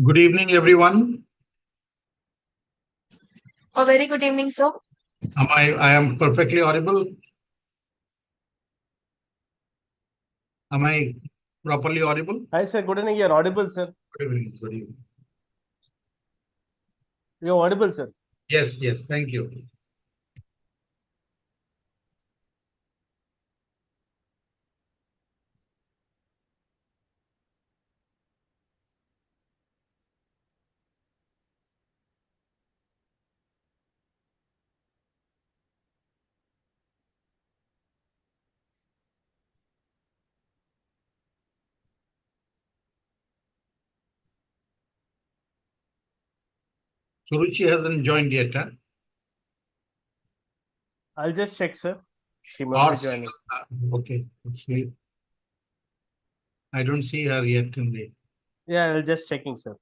Good evening, everyone. A very good evening, sir. I am perfectly audible. Am I properly audible? Hi, sir. Good evening. You're audible, sir. Good evening. Good evening. You're audible, sir. Yes, yes. Thank you. Suruchi hasn't joined yet, huh? I'll just check, sir. She must be Or joining. okay. I don't see her yet in the. Yeah, I'll just checking, sir.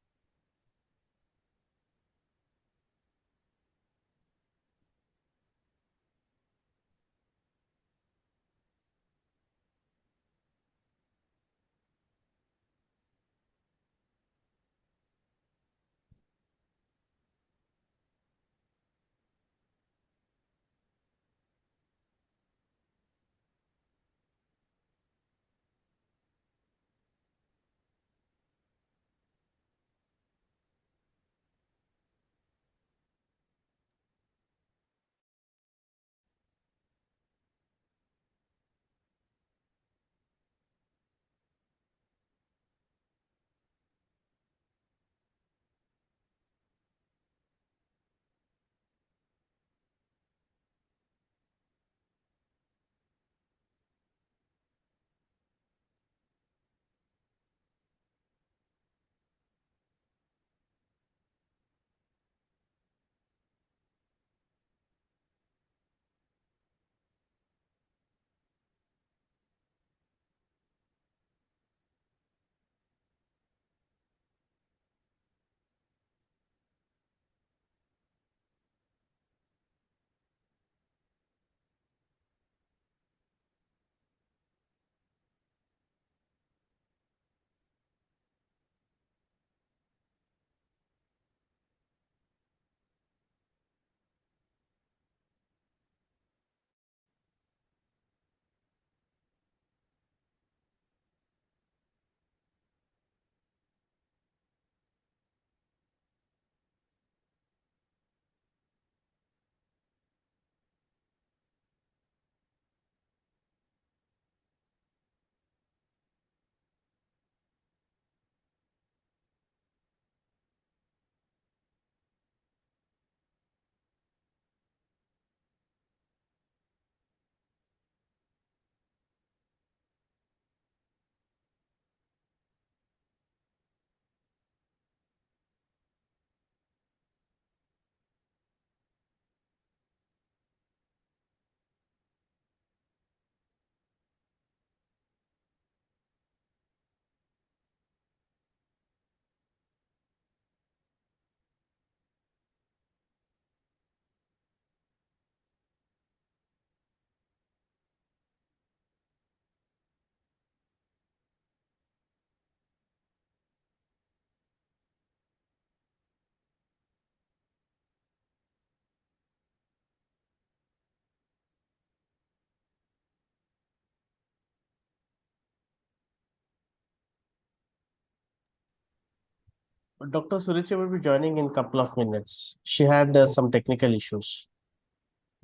Dr. Suruchi will be joining in a couple of minutes. She had some technical issues.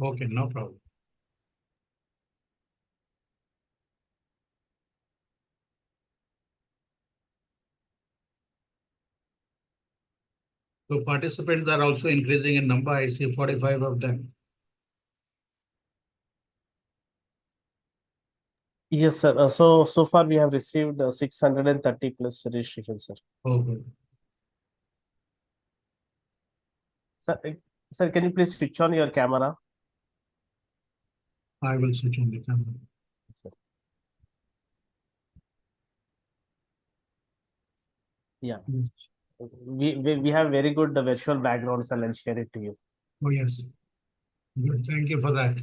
Okay, no problem. So participants are also increasing in number. I see 45 of them. Yes, sir. So far we have received 630 plus registration, sir. Okay. Sir, sir, can you please switch on your camera? I will switch on the camera. Sir. Yeah. Yes. We have very good virtual backgrounds, and I'll share it to you. Oh, yes. Good. Thank you for that.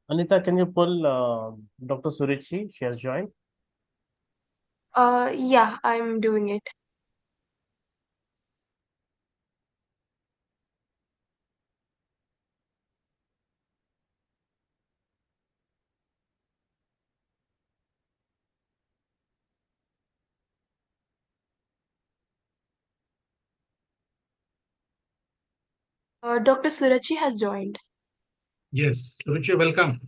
Anita, can you pull Dr. Surichi? She has joined. Yeah, I'm doing it. Dr. Surachi has joined. Yes, Ruchi, welcome.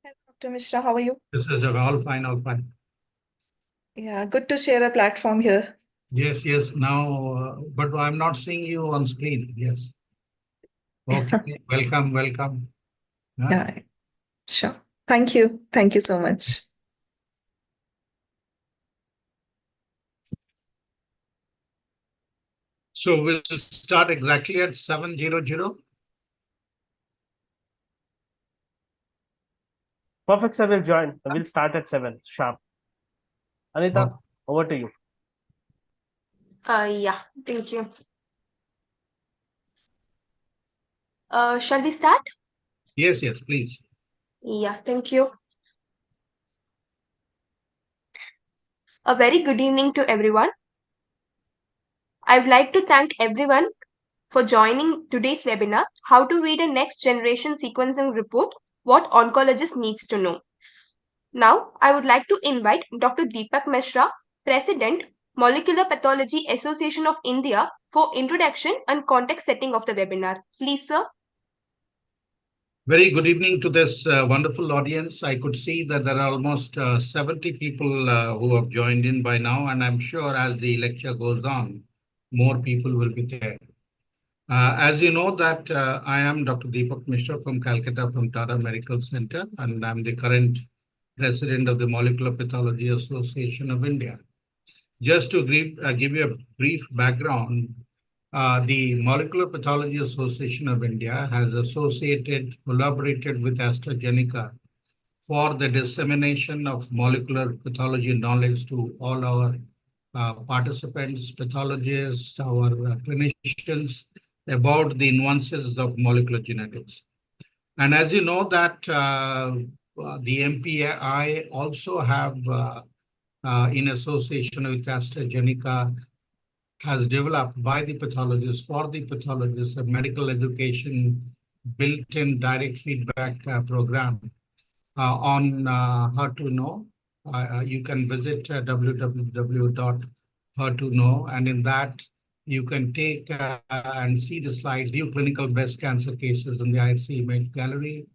Hello, Dr. Mishra, how are you? This is all fine, all fine. Yeah, good to share a platform here. Yes, yes. Now, but I'm not seeing you on screen. Yes. Okay. Welcome, welcome. Huh? Yeah, sure. Thank you. Thank you so much. So we'll start exactly at 7:00. Perfect, sir. Will join. We'll start at 7 sharp. Anita, Okay. over to you. Yeah, thank you. Shall we start? Yes, yes, please. Yeah, thank you. A very good evening to everyone. I'd like to thank everyone for joining today's webinar, How to Read a Next Generation Sequencing Report, What Oncologist Needs to Know. Now, I would like to invite Dr. Deepak Mishra, President, Molecular Pathology Association of India, for introduction and context setting of the webinar. Please, sir. Very good evening to this wonderful audience. I could see that there are almost 70 people who have joined in by now, and I'm sure as the lecture goes on, more people will be there. As you know that I am Dr. Deepak Mishra from Calcutta from Tata Medical Center, and I'm the current president of the Molecular Pathology Association of India. Just to give you a brief background, the Molecular Pathology Association of India has collaborated with AstraZeneca for the dissemination of molecular pathology knowledge to all our participants, pathologists, our clinicians about the nuances of molecular genetics. And as you know that the MPI also have in association with AstraZeneca has developed by the pathologists for the pathologists a medical education built-in direct feedback program on how to know. You can visit www.how2know, and in that you can take and see the slides, view clinical breast cancer cases in the IRC image gallery,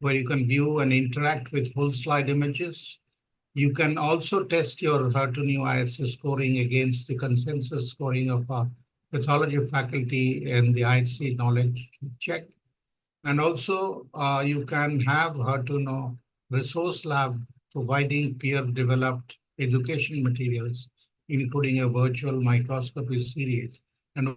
where you can view and interact with full slide images. You can also test your HER2/neu IRC scoring against the consensus scoring of pathology faculty and the IRC knowledge check. And also, you can have HER2/neu resource lab providing peer-developed education materials, including a virtual microscopy series. And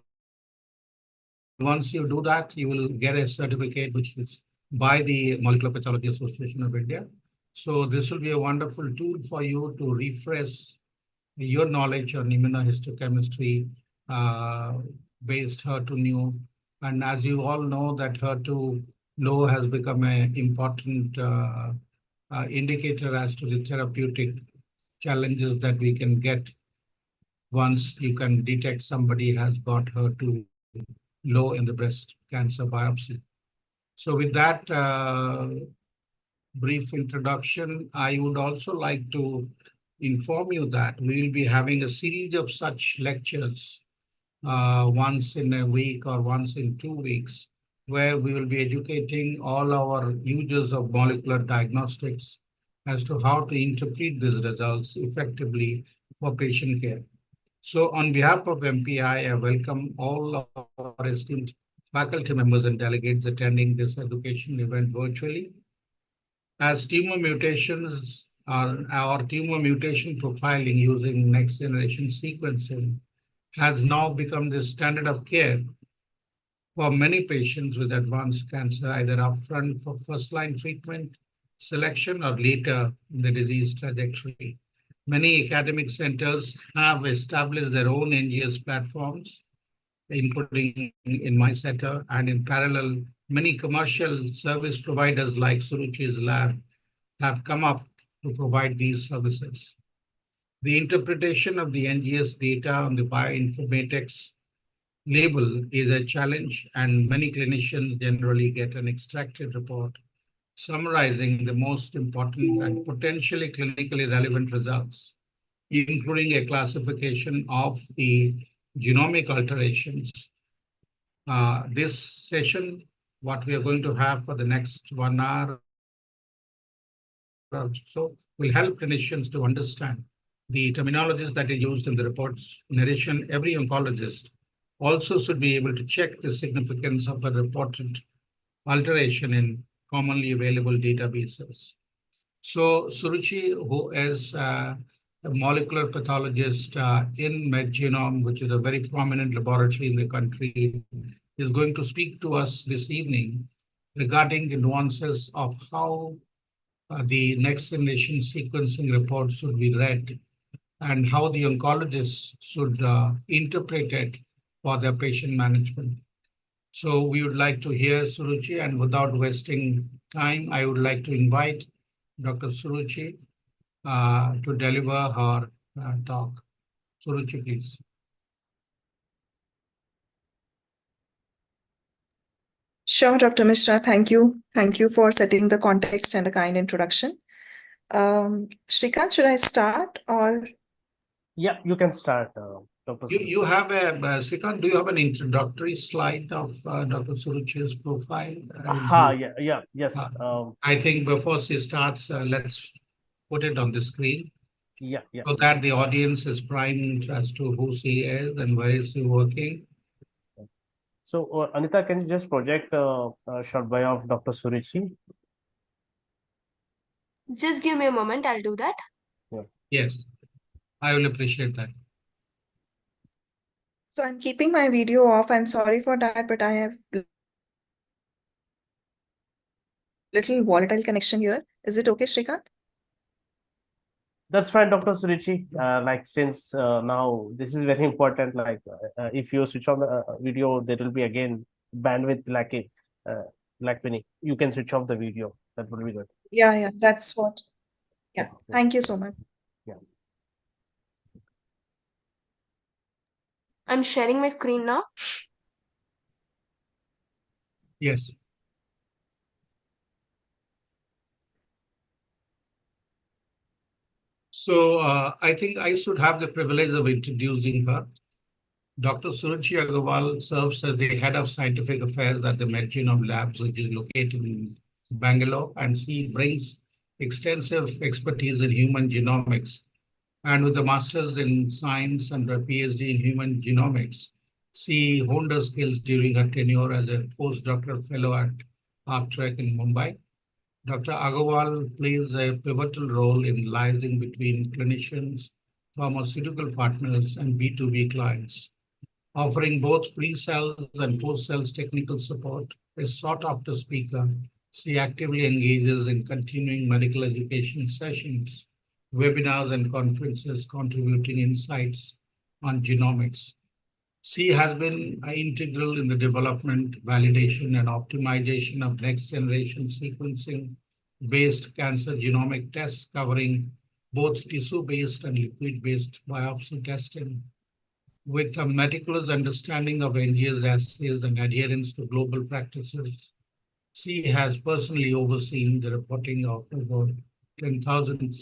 once you do that, you will get a certificate which is by the Molecular Pathology Association of India. So this will be a wonderful tool for you to refresh your knowledge on immunohistochemistry based HER2/neu. And as you all know that HER2-low has become an important indicator as to the therapeutic challenges that we can get once you can detect somebody has got HER2-low in the breast cancer biopsy. So with that brief introduction, I would also like to inform you that we will be having a series of such lectures once in a week or once in 2 weeks, where we will be educating all our users of molecular diagnostics as to how to interpret these results effectively for patient care. So on behalf of MPI, I welcome all of our esteemed faculty members and delegates attending this education event virtually. As tumor mutations are our tumor mutation profiling using next generation sequencing has now become the standard of care for many patients with advanced cancer, either upfront for first-line treatment selection or later in the disease trajectory. Many academic centers have established their own NGS platforms, including in my center, and in parallel, many commercial service providers like Suruchi's lab have come up to provide these services. The interpretation of the NGS data on the bioinformatics label is a challenge, and many clinicians generally get an extracted report summarizing the most important and potentially clinically relevant results, including a classification of the genomic alterations. This session, what we are going to have for the next 1 hour or so, will help clinicians to understand the terminologies that are used in the reports. In addition, every oncologist also should be able to check the significance of a reported alteration in commonly available databases. So Suruchi, who is a molecular pathologist in MedGenome, which is a very prominent laboratory in the country, is going to speak to us this evening regarding the nuances of how the next generation sequencing report should be read and how the oncologists should interpret it for their patient management. So we would like to hear Suruchi, and without wasting time, I would like to invite Dr. Suruchi to deliver her talk. Suruchi, please. Sure, Dr. Mishra. Thank you. Thank you for setting the context and a kind introduction. Shrikant, should I start or? Yeah, you can start, Dr. You Suruchi. have a, Srikant, do you have an introductory slide of Dr. Suruchi's profile? Yes. I think before she starts, let's put it on the screen Yeah. so that the audience is primed as to who she is and where is she working. So, Anita, can you just project a short bio of Dr. Suruchi? Just give me a moment, I'll do that. Yes, I will appreciate that. So I'm keeping my video off. I'm sorry for that, but I have little volatile connection here. Is it okay, Shrikant? That's fine, Dr. Suruchi. Like since now this is very important. Like if you switch on the video, there will be again bandwidth lacking. Like when you can switch off the video. That will be good. Yeah, that's what. Yeah, Okay. thank you so much. Yeah. I'm sharing my screen now. Yes. So I think I should have the privilege of introducing her. Dr. Suruchi Agarwal serves as the head of scientific affairs at the MedGenome Labs, which is located in Bangalore, and she brings extensive expertise in human genomics. And with a master's in science and a PhD in human genomics, she honed her skills during her tenure as a postdoctoral fellow at ArcTrek in Mumbai. Dr. Agarwal plays a pivotal role in liaising between clinicians, pharmaceutical partners, and B2B clients, offering both pre-sales and post-sales technical support. A sought-after speaker, she actively engages in continuing medical education sessions, webinars, and conferences, contributing insights on genomics. She has been integral in the development, validation, and optimization of next-generation sequencing-based cancer genomic tests covering both tissue-based and liquid-based biopsy testing. With a meticulous understanding of NGS assays and adherence to global practices, she has personally overseen the reporting of over 10,000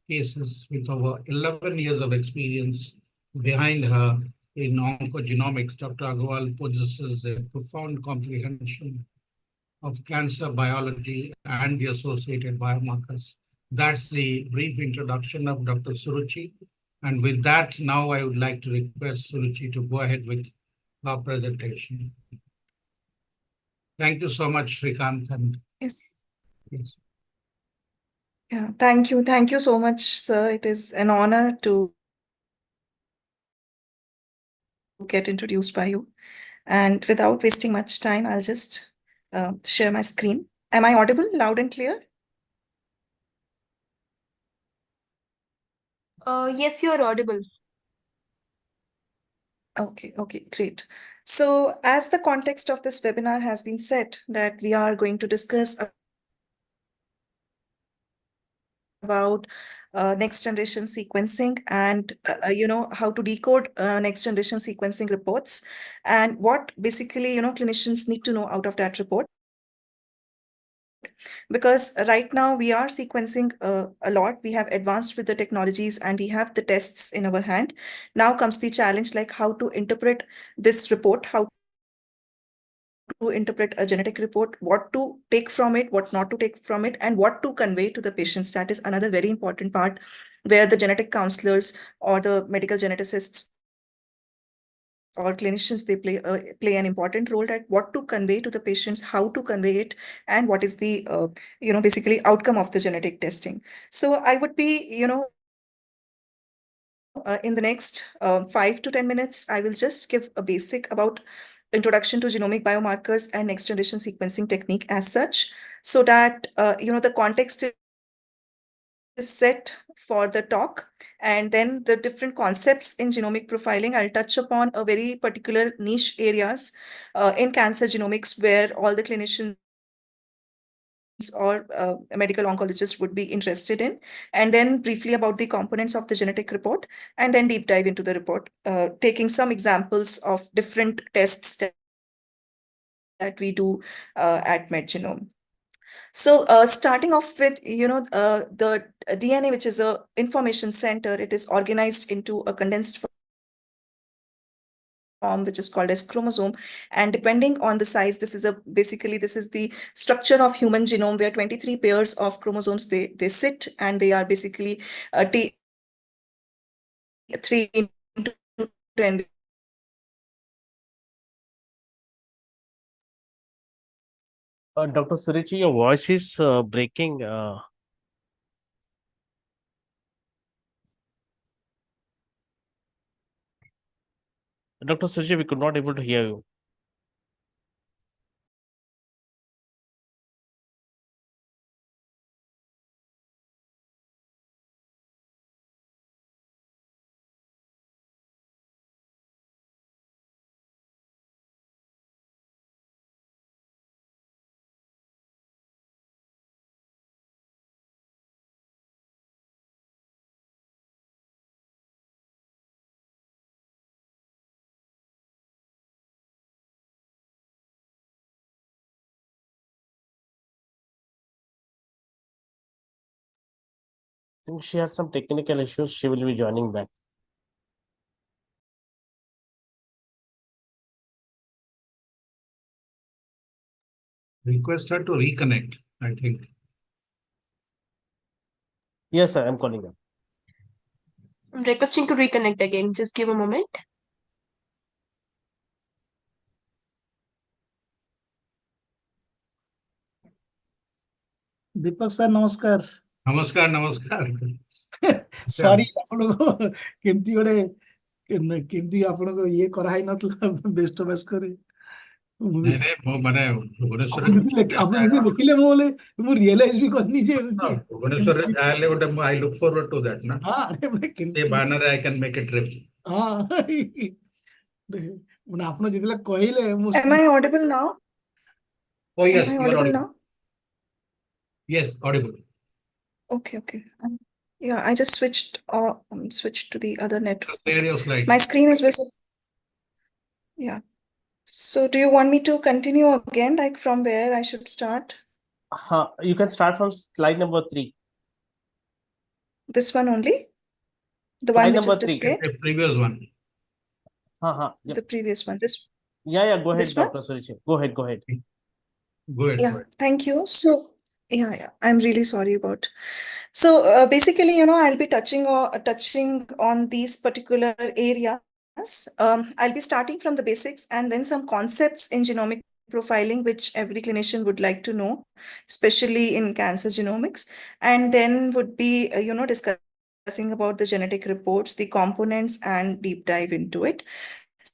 cases with over 11 years of experience behind her in oncogenomics. Dr. Agarwal possesses a profound comprehension of cancer biology and the associated biomarkers. That's the brief introduction of Dr. Suruchi. And with that, now I would like to request Suruchi to go ahead with our presentation. Thank you so much, Srikant. And Yes. yes. Yeah, thank you. Thank you so much, sir. It is an honor to get introduced by you. And without wasting much time, I'll just share my screen. Am I audible loud and clear? Yes, you're audible. Okay, great. So, as the context of this webinar has been set, that we are going to discuss about next generation sequencing and how to decode next generation sequencing reports, and what basically clinicians need to know out of that report. Because right now we are sequencing a lot, we have advanced with the technologies and we have the tests in our hand. Now comes the challenge, like how to interpret this report, how to interpret a genetic report, what to take from it, what not to take from it, and what to convey to the patients. That is another very important part, where the genetic counselors or the medical geneticists or clinicians, they play an important role at what to convey to the patients, how to convey it, and what is the basically outcome of the genetic testing. So I would be in the next 5 to 10 minutes, I will just give a basic about introduction to genomic biomarkers and next generation sequencing technique as such, so that the context is set for the talk. And then the different concepts in genomic profiling, I'll touch upon a very particular niche areas in cancer genomics, where all the clinicians or medical oncologists would be interested in, and then briefly about the components of the genetic report, and then deep dive into the report, taking some examples of different tests that we do at MedGenome. So starting off with, the DNA, which is a information center, it is organized into a condensed form, which is called as chromosome. And depending on the size, this is the structure of human genome, where 23 pairs of chromosomes, they sit, and they are basically 3 into 10. Dr. Suruchi, your voice is breaking. Dr. Suruchi, we could not able to hear you. I think she has some technical issues. She will be joining back. Request her to reconnect, I think. Yes, sir, I'm calling her. I'm requesting to reconnect again. Just give a moment. Deepak sir नमस्कार नमस्कार नमस्कार sorry आपनको केमती गोटे केमती आपनको ये करा ही नतला best best करे नहीं नहीं वो माने भुवनेश्वर ଆପଣ ଯଦି ଦେଖିଲେ ମୁଁ ବୋଲେ ମୁଁ ରିଏଲାଇଜ ବି କରିନି ଯେ भुवनेश्वर रे जाले गोटे I look forward to that ना ହଁ ଆରେ ମାନେ ए କେମତି बानर I can make a trip ହଁ ମାନେ ଆପଣ ଯେତେବେଳେ କହିଲେ ମୁଁ Am I audible now? oh yes Am I you are audible audible now? yes audible Okay. Yeah, I just switched to the other network. share your slide My screen is visible. Yeah. So do you want me to continue again, like from where I should start? You can start from slide number 3. This one only? The Slide one which number is 3. displayed? the previous one Yep. The previous one. This Yeah, go ahead, this one? Dr. Suruchi. Go ahead. go ahead Yeah, thank you. So yeah, I'm really sorry about. So basically, I'll be touching on these particular areas. I'll be starting from the basics and then some concepts in genomic profiling, which every clinician would like to know, especially in cancer genomics, and then would be discussing about the genetic reports, the components, and deep dive into it.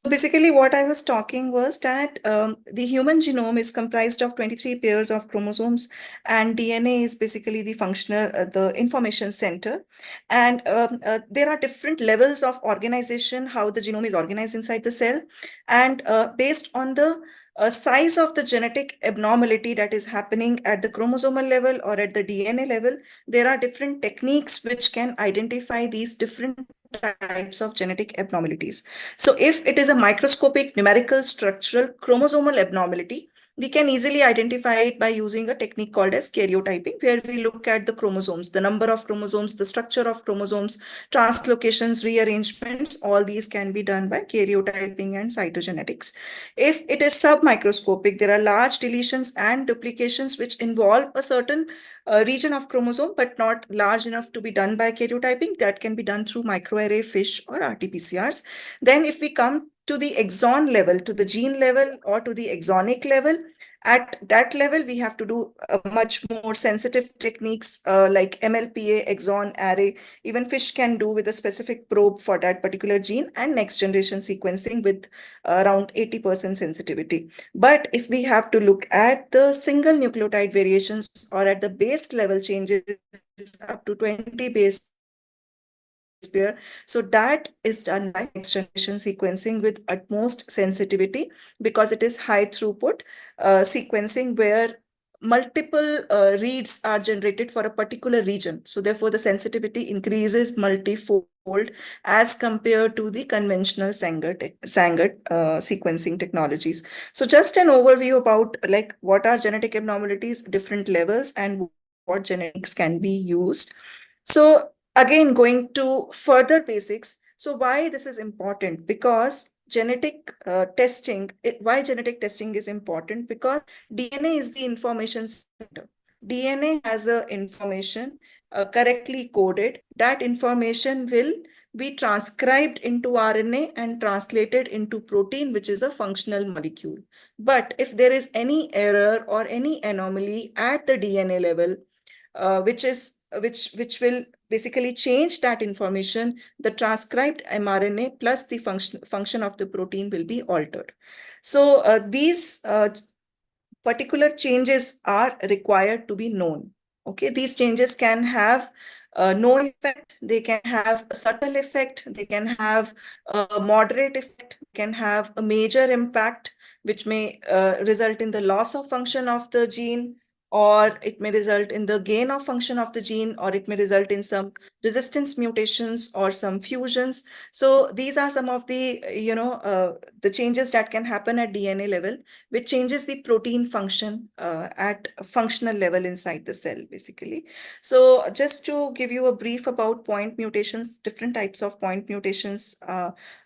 basically, what I was talking was that the human genome is comprised of 23 pairs of chromosomes, and DNA is basically the functional, the information center. And there are different levels of organization, how the genome is organized inside the cell. And based on the size of the genetic abnormality that is happening at the chromosomal level or at the DNA level, there are different techniques which can identify these different types of genetic abnormalities. So if it is a microscopic, numerical, structural, chromosomal abnormality, we can easily identify it by using a technique called as karyotyping, where we look at the chromosomes, the number of chromosomes, the structure of chromosomes, translocations, rearrangements. All these can be done by karyotyping and cytogenetics. If it is submicroscopic, there are large deletions and duplications which involve a certain region of chromosome, but not large enough to be done by karyotyping. That can be done through microarray, FISH, or RT-PCRs. Then if we come to the exon level, to the gene level, or to the exonic level, at that level, we have to do much more sensitive techniques like MLPA, exon array. Even FISH can do with a specific probe for that particular gene, and next generation sequencing with around 80% sensitivity. But if we have to look at the single nucleotide variations or at the base level changes up to 20 base pair, so that is done by next generation sequencing with utmost sensitivity, because it is high throughput sequencing where multiple reads are generated for a particular region. So therefore the sensitivity increases multifold as compared to the conventional Sanger sequencing technologies. So just an overview about like what are genetic abnormalities, different levels, and what genetics can be used. So again, going to further basics. So why this is important? Because genetic testing, why genetic testing is important? Because DNA is the information center. DNA has a information correctly coded. That information will be transcribed into RNA and translated into protein, which is a functional molecule. But if there is any error or any anomaly at the DNA level, which will basically change that information, the transcribed mRNA plus the function of the protein will be altered. So these particular changes are required to be known. Okay, these changes can have no effect, they can have a subtle effect, they can have a moderate effect, can have a major impact, which may result in the loss of function of the gene, or it may result in the gain of function of the gene, or it may result in some resistance mutations or some fusions. So these are some of the, the changes that can happen at DNA level, which changes the protein function at a functional level inside the cell, basically. So just to give you a brief about point mutations, different types of point mutations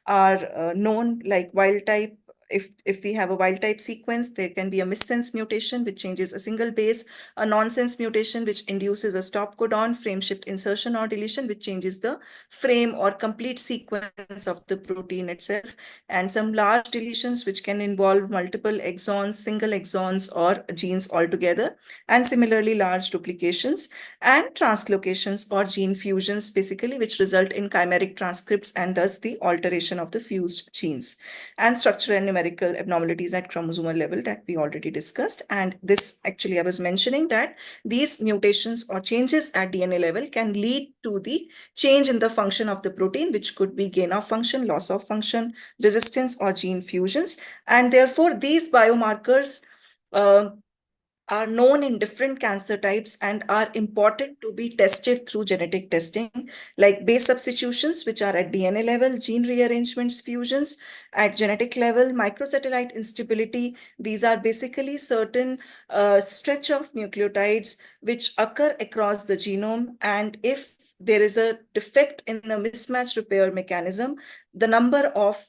are known, like wild type. If we have a wild type sequence, there can be a missense mutation, which changes a single base, a nonsense mutation, which induces a stop codon, frame shift insertion or deletion, which changes the frame or complete sequence of the protein itself, and some large deletions, which can involve multiple exons, single exons, or genes altogether, and similarly large duplications and translocations or gene fusions, basically, which result in chimeric transcripts and thus the alteration of the fused genes, and structural and numerical abnormalities at chromosomal level that we already discussed. And this actually, I was mentioning that these mutations or changes at DNA level can lead to the change in the function of the protein, which could be gain of function, loss of function, resistance, or gene fusions. And therefore, these biomarkers are known in different cancer types and are important to be tested through genetic testing, like base substitutions, which are at DNA level, gene rearrangements, fusions at genetic level, microsatellite instability. These are basically certain stretch of nucleotides which occur across the genome. And if there is a defect in the mismatch repair mechanism, the number of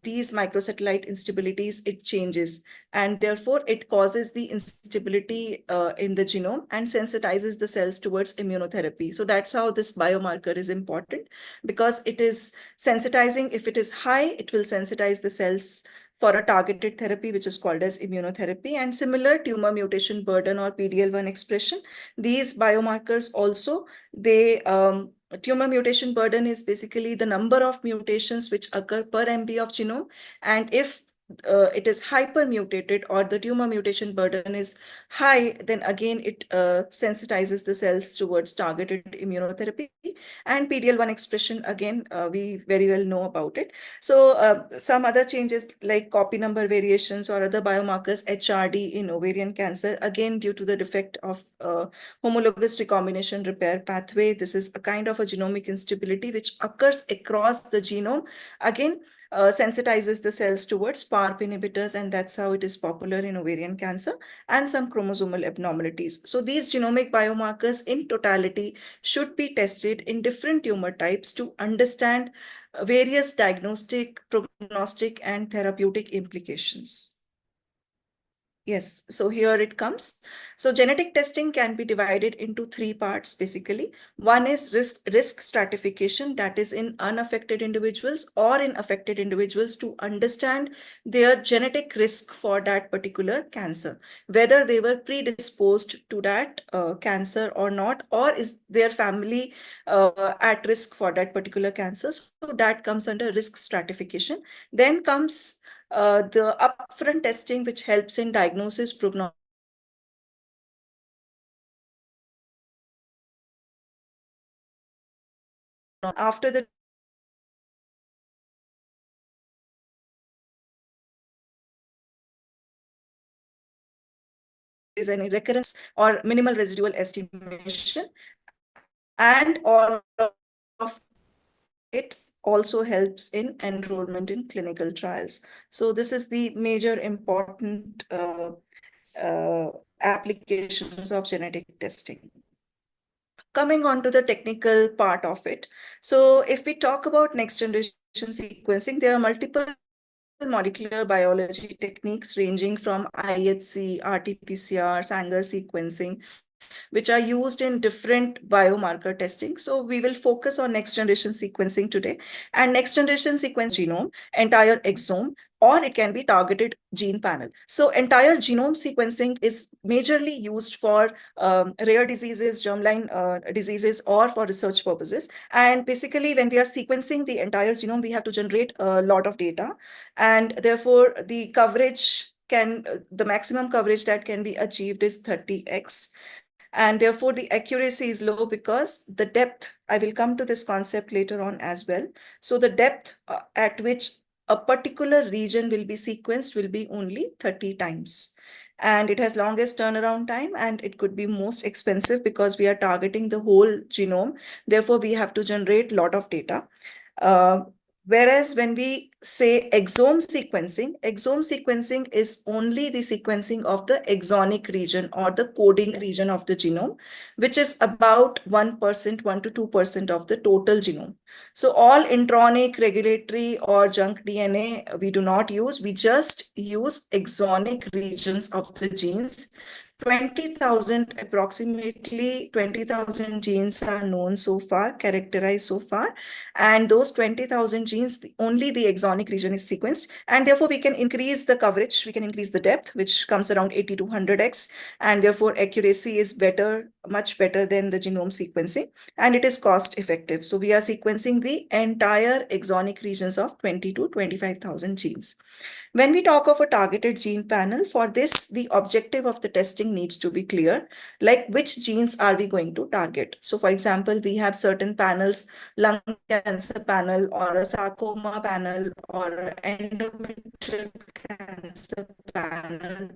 these microsatellite instabilities, it changes, and therefore it causes the instability in the genome and sensitizes the cells towards immunotherapy. So that's how this biomarker is important, because it is sensitizing. If it is high, it will sensitize the cells for a targeted therapy, which is called as immunotherapy. And similar tumor mutation burden or PDL1 expression, these biomarkers also, they tumor mutation burden is basically the number of mutations which occur per MB of genome. And if it is hypermutated or the tumor mutation burden is high, then again it sensitizes the cells towards targeted immunotherapy. And PD-L1 expression, again, we very well know about it. So some other changes like copy number variations or other biomarkers, HRD in ovarian cancer, again due to the defect of homologous recombination repair pathway. This is a kind of a genomic instability which occurs across the genome. Again, sensitizes the cells towards PARP inhibitors, and that's how it is popular in ovarian cancer, and some chromosomal abnormalities. So these genomic biomarkers in totality should be tested in different tumor types to understand various diagnostic, prognostic, and therapeutic implications. Yes, so here it comes. So genetic testing can be divided into three parts, basically. One is risk stratification, that is in unaffected individuals or in affected individuals, to understand their genetic risk for that particular cancer, whether they were predisposed to that cancer or not, or is their family at risk for that particular cancer. So that comes under risk stratification. Then comes the upfront testing, which helps in diagnosis, prognosis, after the is any recurrence or minimal residual estimation, and all of it also helps in enrollment in clinical trials. So this is the major important applications of genetic testing. Coming on to the technical part of it. So if we talk about next generation sequencing, there are multiple molecular biology techniques ranging from IHC, RT-PCR, Sanger sequencing, which are used in different biomarker testing. So we will focus on next generation sequencing today. And next generation sequence genome, entire exome, or it can be targeted gene panel. So entire genome sequencing is majorly used for rare diseases, germline diseases, or for research purposes. And basically, when we are sequencing the entire genome, we have to generate a lot of data. And therefore, the coverage the maximum coverage that can be achieved is 30x. And therefore, the accuracy is low because the depth, I will come to this concept later on as well. So the depth at which a particular region will be sequenced will be only 30 times. And it has longest turnaround time, and it could be most expensive because we are targeting the whole genome. Therefore, we have to generate a lot of data. Whereas when we say exome sequencing is only the sequencing of the exonic region or the coding region of the genome, which is about 1%, 1 to 2% of the total genome. So all intronic, regulatory, or junk DNA we do not use. We just use exonic regions of the genes. 20,000, approximately 20,000 genes are known so far, characterized so far. And those 20,000 genes, only the exonic region is sequenced. And therefore, we can increase the coverage, we can increase the depth, which comes around 80 to 100x. And therefore, accuracy is better, much better than the genome sequencing. And it is cost effective. So we are sequencing the entire exonic regions of 20 to 25,000 genes. When we talk of a targeted gene panel, for this, the objective of the testing needs to be clear, like which genes are we going to target. So for example, we have certain panels, lung cancer panel or a sarcoma panel or endometrial cancer panel.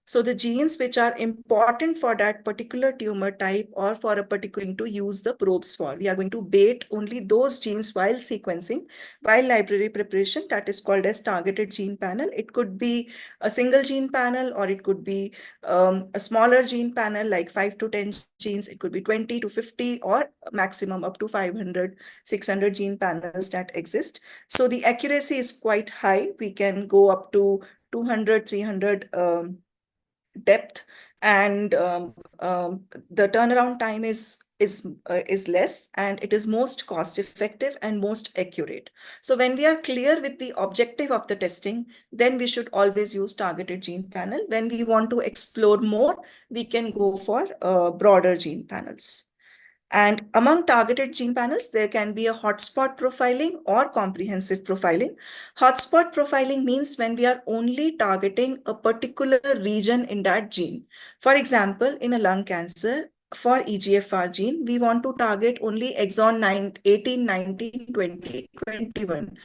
So the genes which are important for that particular tumor type or for a particular to use the probes for, we are going to bait only those genes while sequencing, while library preparation, that is called as targeted gene panel. It could be a single gene panel, or it could be a smaller gene panel like 5 to 10 genes. It could be 20 to 50 or maximum up to 500, 600 gene panels that exist. So the accuracy is quite high. We can go up to 200, 300 depth, and the turnaround time is less, and it is most cost effective and most accurate. So when we are clear with the objective of the testing, then we should always use targeted gene panel. When we want to explore more, we can go for broader gene panels. And among targeted gene panels, there can be a hotspot profiling or comprehensive profiling. Hotspot profiling means when we are only targeting a particular region in that gene. For example, in a lung cancer, for EGFR gene, we want to target only exon 9, 18, 19, 20, 21,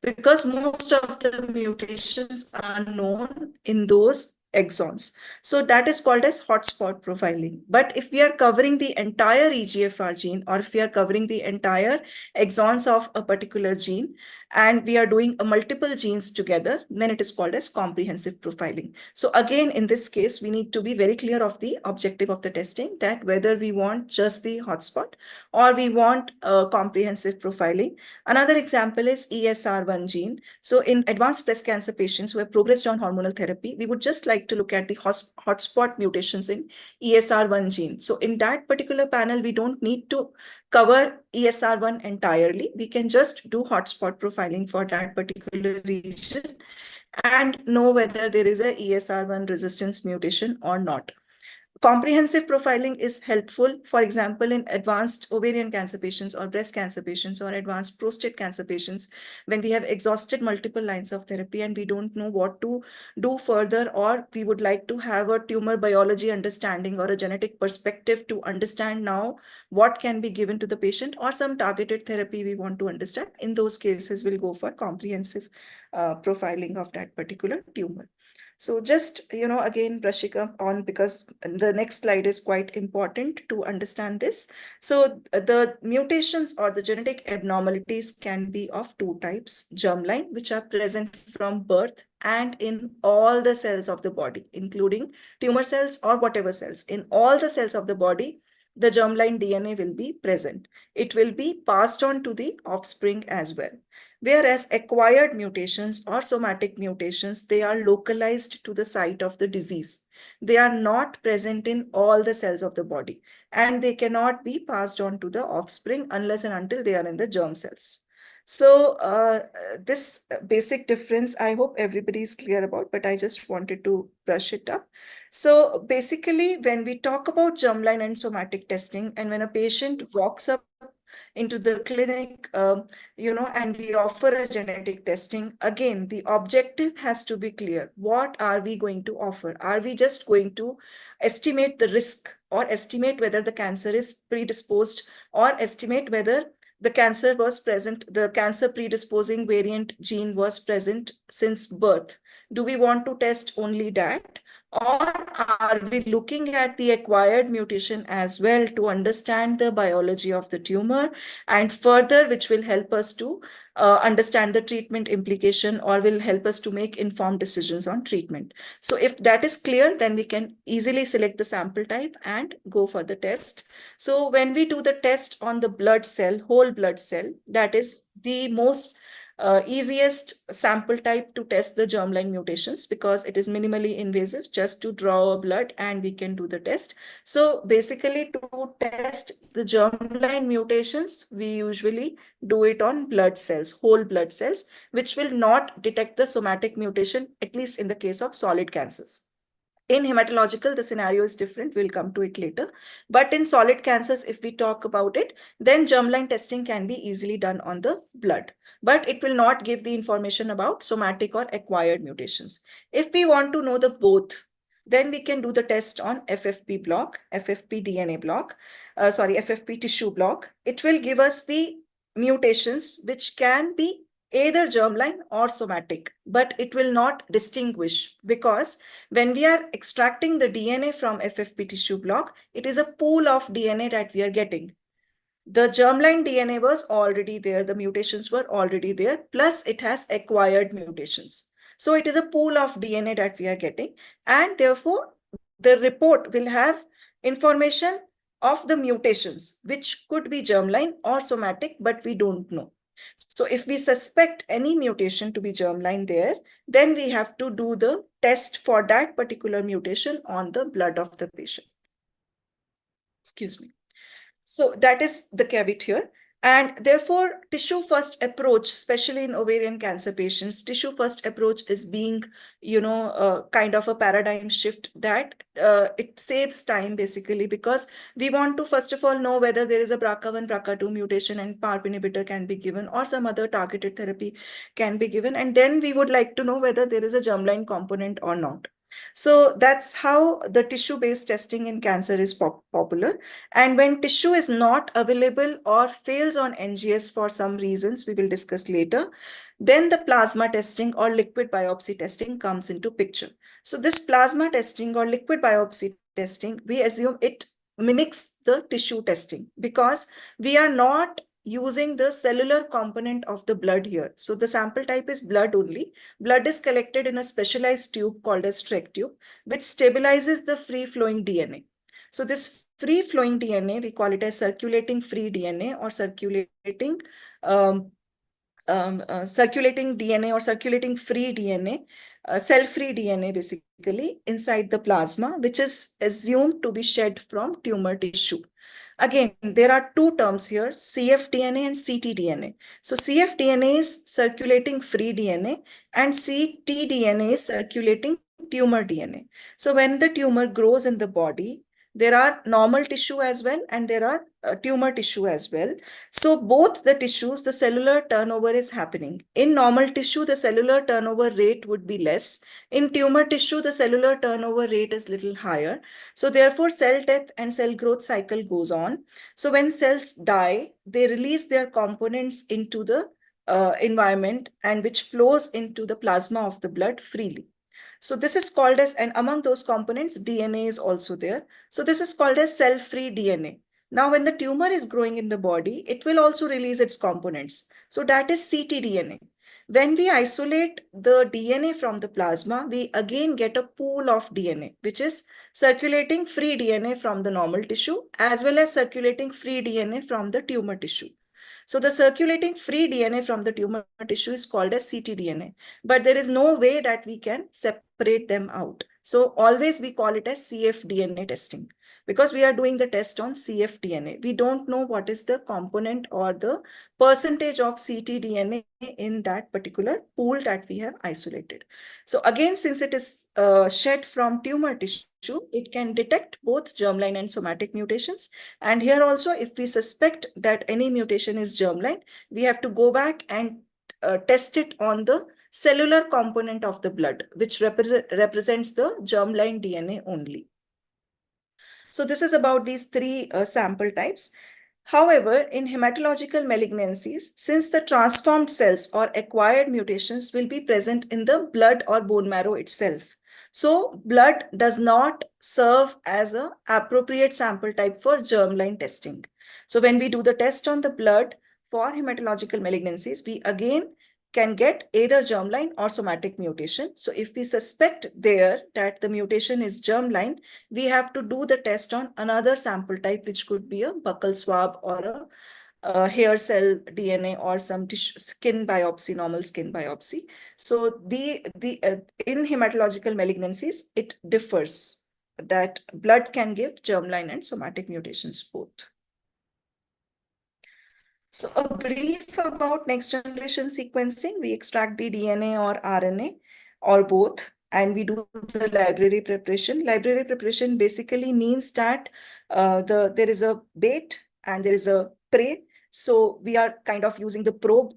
because most of the mutations are known in those exons. So that is called as hotspot profiling. But if we are covering the entire EGFR gene, or if we are covering the entire exons of a particular gene, and we are doing a multiple genes together, then it is called as comprehensive profiling. So again, in this case, we need to be very clear of the objective of the testing, that whether we want just the hotspot or we want comprehensive profiling. Another example is ESR1 gene. So in advanced breast cancer patients who have progressed on hormonal therapy, we would just like to look at the hotspot mutations in ESR1 gene. So in that particular panel, we don't need to cover ESR1 entirely. We can just do hotspot profiling for that particular region and know whether there is a ESR1 resistance mutation or not. Comprehensive profiling is helpful, for example, in advanced ovarian cancer patients or breast cancer patients or advanced prostate cancer patients, when we have exhausted multiple lines of therapy and we don't know what to do further, or we would like to have a tumor biology understanding or a genetic perspective to understand now what can be given to the patient, or some targeted therapy we want to understand. In those cases, we'll go for comprehensive profiling of that particular tumor. So just, again, brushing up on, because the next slide is quite important to understand this. So the mutations or the genetic abnormalities can be of two types: germline, which are present from birth and in all the cells of the body, including tumor cells or whatever cells. In all the cells of the body, the germline DNA will be present. It will be passed on to the offspring as well. Whereas acquired mutations or somatic mutations, they are localized to the site of the disease. They are not present in all the cells of the body, and they cannot be passed on to the offspring unless and until they are in the germ cells. So this basic difference, I hope everybody is clear about, but I just wanted to brush it up. So basically, when we talk about germline and somatic testing, and when a patient walks up into the clinic, and we offer a genetic testing, again, the objective has to be clear. What are we going to offer? Are we just going to estimate the risk, or estimate whether the cancer is predisposed, or estimate whether the cancer was present, the cancer predisposing variant gene was present since birth? Do we want to test only that? Or are we looking at the acquired mutation as well to understand the biology of the tumor, and further, which will help us to understand the treatment implication, or will help us to make informed decisions on treatment? So if that is clear, then we can easily select the sample type and go for the test. So when we do the test on the blood cell, whole blood cell, that is the most easiest sample type to test the germline mutations, because it is minimally invasive, just to draw a blood and we can do the test. So basically, to test the germline mutations, we usually do it on blood cells, whole blood cells, which will not detect the somatic mutation, at least in the case of solid cancers. In hematological, the scenario is different. We'll come to it later. But in solid cancers, if we talk about it, then germline testing can be easily done on the blood, but it will not give the information about somatic or acquired mutations. If we want to know the both, then we can do the test on FFP block, FFP DNA block, FFP tissue block. It will give us the mutations which can be either germline or somatic, but it will not distinguish, because when we are extracting the DNA from FFP tissue block, it is a pool of DNA that we are getting. The germline DNA was already there, the mutations were already there, plus it has acquired mutations. So it is a pool of DNA that we are getting, and therefore the report will have information of the mutations, which could be germline or somatic, but we don't know. So if we suspect any mutation to be germline there, then we have to do the test for that particular mutation on the blood of the patient. Excuse me. So that is the caveat here. And therefore, tissue first approach, especially in ovarian cancer patients, tissue first approach is being, kind of a paradigm shift that it saves time basically, because we want to first of all know whether there is a BRCA1, BRCA2 mutation and PARP inhibitor can be given, or some other targeted therapy can be given. And then we would like to know whether there is a germline component or not. So that's how the tissue-based testing in cancer is popular. And when tissue is not available or fails on NGS for some reasons, we will discuss later, then the plasma testing or liquid biopsy testing comes into picture. So this plasma testing or liquid biopsy testing, we assume it mimics the tissue testing, because we are not using the cellular component of the blood here. So the sample type is blood only. Blood is collected in a specialized tube called a Streck tube, which stabilizes the free-flowing DNA. So this free-flowing DNA, we call it as circulating free DNA or circulating DNA or circulating free DNA, cell-free DNA basically, inside the plasma, which is assumed to be shed from tumor tissue. Again, there are two terms here, cfDNA and ctDNA. So cfDNA is circulating free DNA and ctDNA is circulating tumor DNA. So when the tumor grows in the body, there are normal tissue as well and there are tumor tissue as well. So both the tissues, the cellular turnover is happening. In normal tissue, the cellular turnover rate would be less. In tumor tissue, the cellular turnover rate is little higher. So therefore, cell death and cell growth cycle goes on. So when cells die, they release their components into the environment, and which flows into the plasma of the blood freely. So this is called as, and among those components, DNA is also there. So this is called as cell-free DNA. Now, when the tumor is growing in the body, it will also release its components. So that is ctDNA. When we isolate the DNA from the plasma, we again get a pool of DNA, which is circulating free DNA from the normal tissue, as well as circulating free DNA from the tumor tissue. So the circulating free DNA from the tumor tissue is called as ctDNA, but there is no way that we can separate them out. So always we call it as cfDNA testing, because we are doing the test on cfDNA. We don't know what is the component or the percentage of ctDNA in that particular pool that we have isolated. So again, since it is shed from tumor tissue, it can detect both germline and somatic mutations. And here also, if we suspect that any mutation is germline, we have to go back and test it on the cellular component of the blood, which represents the germline DNA only. So this is about these three sample types. However, in hematological malignancies, since the transformed cells or acquired mutations will be present in the blood or bone marrow itself, so blood does not serve as an appropriate sample type for germline testing. So when we do the test on the blood for hematological malignancies, we again can get either germline or somatic mutation. So if we suspect there that the mutation is germline, we have to do the test on another sample type, which could be a buccal swab or a hair cell DNA or some tissue, skin biopsy, normal skin biopsy. So in hematological malignancies, it differs that blood can give germline and somatic mutations both. So a brief about next generation sequencing. We extract the DNA or RNA or both, and we do the library preparation. Library preparation basically means that there is a bait and there is a prey. So we are kind of using the probe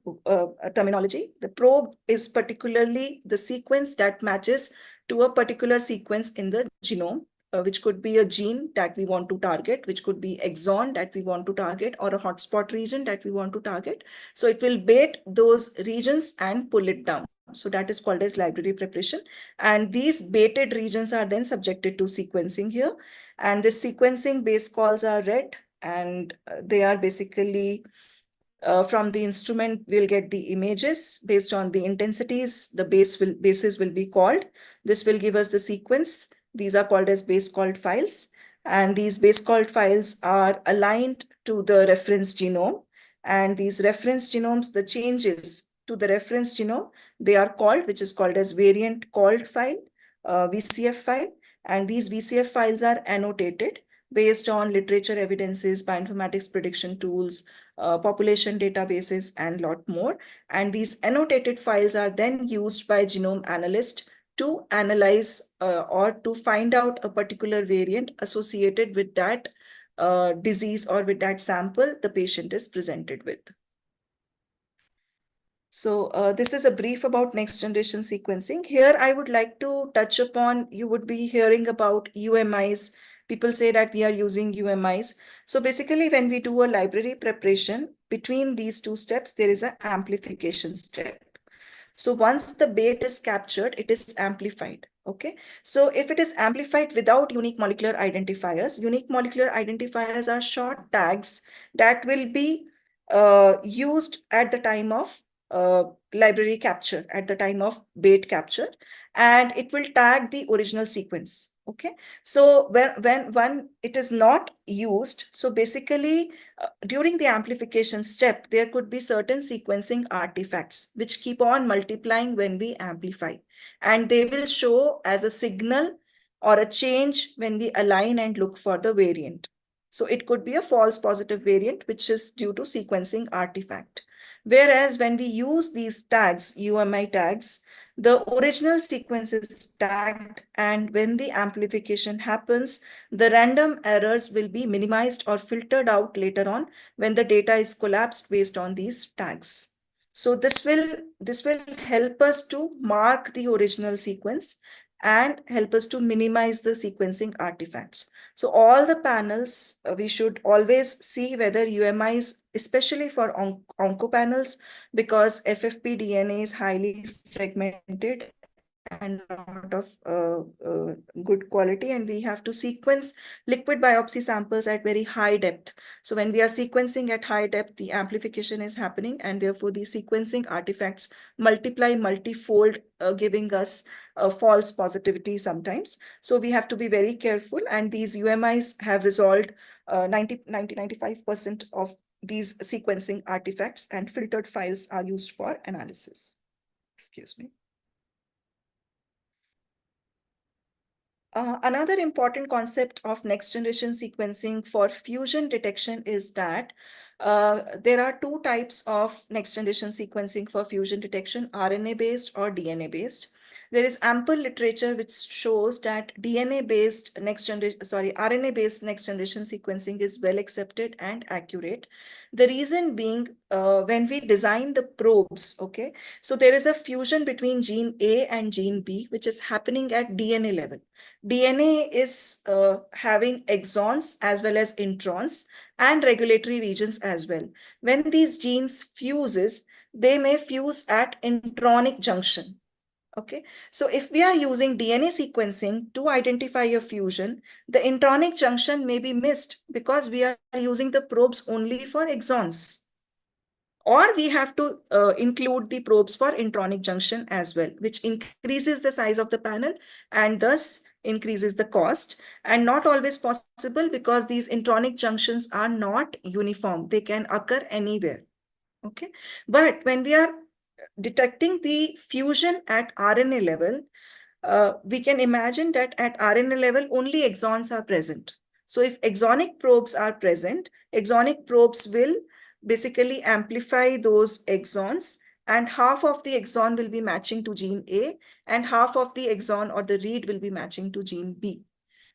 terminology. The probe is particularly the sequence that matches to a particular sequence in the genome, which could be a gene that we want to target, which could be exon that we want to target, or a hotspot region that we want to target. So it will bait those regions and pull it down. So that is called as library preparation. And these baited regions are then subjected to sequencing here. And the sequencing base calls are read, and they are basically from the instrument, we'll get the images based on the intensities. The bases will be called. This will give us the sequence. These are called as base called files. And these base called files are aligned to the reference genome. And these reference genomes, the changes to the reference genome, they are called, which is called as variant called file, VCF file. And these VCF files are annotated based on literature evidences, bioinformatics prediction tools, population databases, and a lot more. And these annotated files are then used by genome analysts to analyze or to find out a particular variant associated with that disease or with that sample the patient is presented with. So this is a brief about next generation sequencing. Here I would like to touch upon, you would be hearing about UMIs. People say that we are using UMIs. So basically when we do a library preparation, between these two steps, there is an amplification step. So once the bait is captured, it is amplified. Okay. So if it is amplified without unique molecular identifiers are short tags that will be used at the time of library capture, at the time of bait capture, and it will tag the original sequence. Okay. So when it is not used, so basically during the amplification step, there could be certain sequencing artifacts which keep on multiplying when we amplify, and they will show as a signal or a change when we align and look for the variant. So it could be a false positive variant, which is due to sequencing artifact. Whereas when we use these tags, UMI tags, the original sequence is tagged, and when the amplification happens, the random errors will be minimized or filtered out later on when the data is collapsed based on these tags. So this will help us to mark the original sequence and help us to minimize the sequencing artifacts. So all the panels, we should always see whether UMIs, especially for onco panels, because FFP DNA is highly fragmented and not of good quality, and we have to sequence liquid biopsy samples at very high depth. So when we are sequencing at high depth, the amplification is happening, and therefore the sequencing artifacts multiply multifold, giving us a false positivity sometimes. So we have to be very careful, and these UMIs have resolved 95% of these sequencing artifacts, and filtered files are used for analysis. Excuse me. Another important concept of next generation sequencing for fusion detection is that there are two types of next generation sequencing for fusion detection, RNA based or DNA based. There is ample literature which shows that RNA based next generation sequencing is well accepted and accurate. The reason being, when we design the probes, okay, so there is a fusion between gene A and gene B, which is happening at DNA level. DNA is having exons as well as introns and regulatory regions as well. When these genes fuses, they may fuse at intronic junction. Okay, so if we are using DNA sequencing to identify a fusion, the intronic junction may be missed because we are using the probes only for exons. Or we have to include the probes for intronic junction as well, which increases the size of the panel and thus increases the cost, and not always possible because these intronic junctions are not uniform. They can occur anywhere. Okay, but when we are detecting the fusion at RNA level, we can imagine that at RNA level, only exons are present. So if exonic probes are present, exonic probes will basically amplify those exons, and half of the exon will be matching to gene A, and half of the exon or the read will be matching to gene B.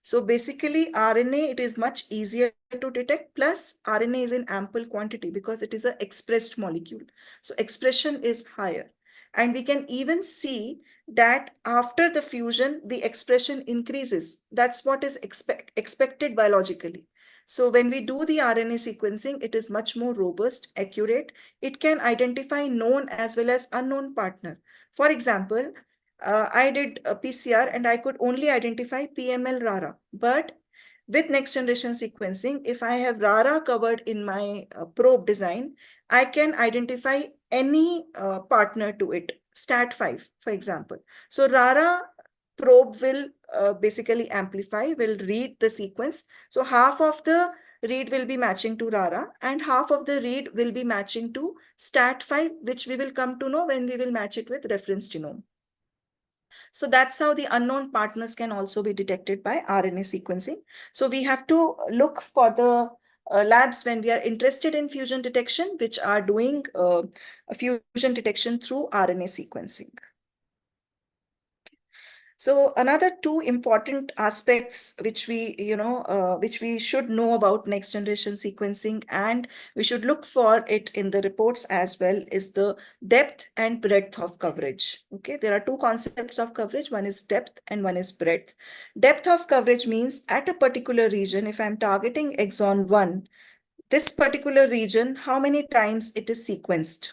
So basically RNA, it is much easier to detect, plus RNA is in ample quantity because it is an expressed molecule. So expression is higher. And we can even see that after the fusion, the expression increases. That's what is expected biologically. So when we do the RNA sequencing, it is much more robust, accurate. It can identify known as well as unknown partner. For example, I did a PCR and I could only identify PML RARA. But with next generation sequencing, if I have RARA covered in my probe design, I can identify any partner to it, STAT5, for example. So RARA probe will basically amplify, will read the sequence. So half of the read will be matching to RARA and half of the read will be matching to STAT5, which we will come to know when we will match it with reference genome. So that's how the unknown partners can also be detected by RNA sequencing. So we have to look for the labs when we are interested in fusion detection, which are doing fusion detection through RNA sequencing. So another two important aspects which we should know about next generation sequencing, and we should look for it in the reports as well, is the depth and breadth of coverage. Okay, there are two concepts of coverage. One is depth and one is breadth. Depth of coverage means at a particular region, if I'm targeting exon 1, this particular region, how many times it is sequenced.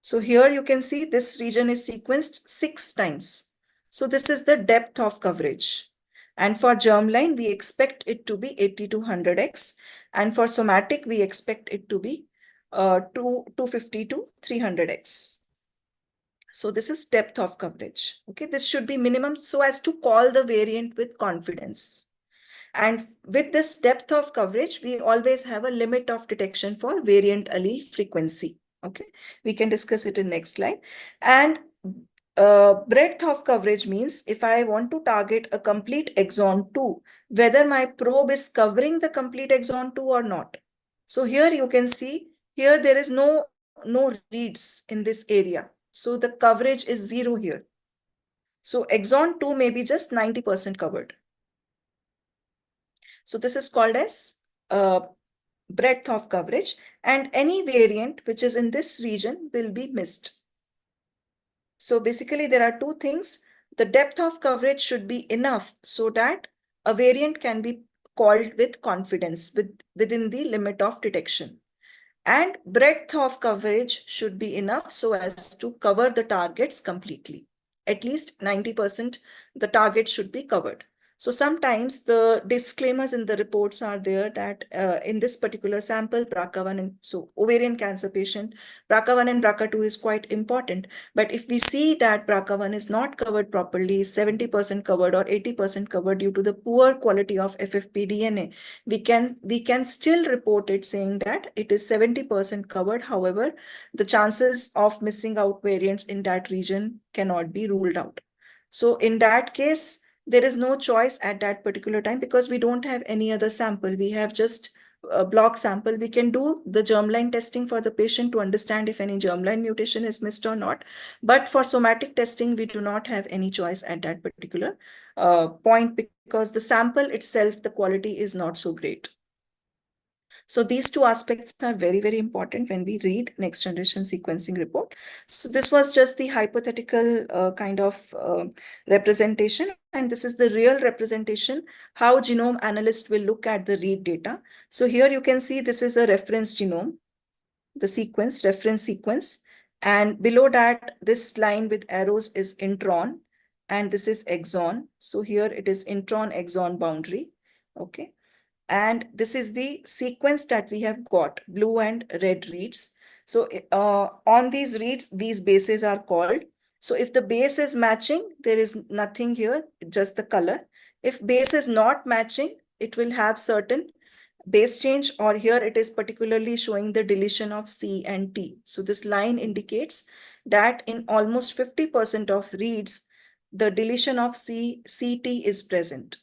So here you can see this region is sequenced 6 times. So this is the depth of coverage. And for germline, we expect it to be 80 to 100x. And for somatic, we expect it to be 250 to 300x. So this is depth of coverage. Okay, this should be minimum so as to call the variant with confidence. And with this depth of coverage, we always have a limit of detection for variant allele frequency. Okay, we can discuss it in next slide. And breadth of coverage means if I want to target a complete exon 2, whether my probe is covering the complete exon 2 or not. So here you can see, here there is no reads in this area. So the coverage is 0 here. So exon 2 may be just 90% covered. So this is called as breadth of coverage, and any variant which is in this region will be missed. So basically there are two things. The depth of coverage should be enough so that a variant can be called with confidence within the limit of detection. And breadth of coverage should be enough so as to cover the targets completely. At least 90% the target should be covered. So sometimes the disclaimers in the reports are there that in this particular sample, BRCA1 and so ovarian cancer patient, BRCA1 and BRCA2 is quite important. But if we see that BRCA1 is not covered properly, 70% covered or 80% covered due to the poor quality of FFP DNA, we can still report it saying that it is 70% covered. However, the chances of missing out variants in that region cannot be ruled out. So in that case, there is no choice at that particular time because we don't have any other sample. We have just a block sample. We can do the germline testing for the patient to understand if any germline mutation is missed or not. But for somatic testing, we do not have any choice at that particular point because the sample itself, the quality is not so great. So these two aspects are very, very important when we read next generation sequencing report. So this was just the hypothetical kind of representation, and this is the real representation, how genome analyst will look at the read data. So here you can see this is a reference genome, the sequence, reference sequence, and below that, this line with arrows is intron, and this is exon. So here it is intron exon boundary, okay? And this is the sequence that we have got, blue and red reads. So on these reads, these bases are called. So if the base is matching, there is nothing here, just the color. If base is not matching, it will have certain base change, or here it is particularly showing the deletion of C and T. So this line indicates that in almost 50% of reads, the deletion of CT is present.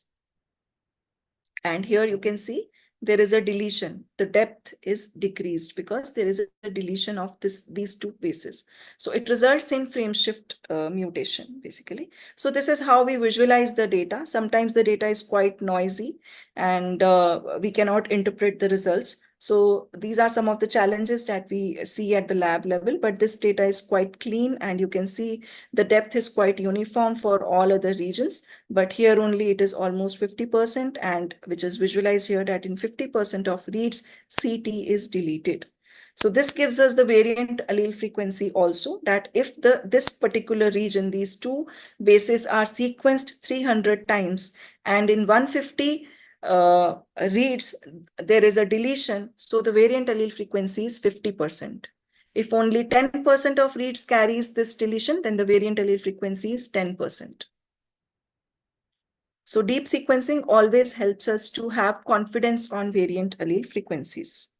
And here you can see there is a deletion. The depth is decreased because there is a deletion of these two bases. So it results in frame shift mutation, basically. So this is how we visualize the data. Sometimes the data is quite noisy and we cannot interpret the results. So these are some of the challenges that we see at the lab level, but this data is quite clean and you can see the depth is quite uniform for all other regions. But here only it is almost 50%, and which is visualized here that in 50% of reads, CT is deleted. So this gives us the variant allele frequency also, that if this particular region, these two bases are sequenced 300 times, and in 150 reads, there is a deletion, so the variant allele frequency is 50%. If only 10% of reads carries this deletion, then the variant allele frequency is 10%. So deep sequencing always helps us to have confidence on variant allele frequencies.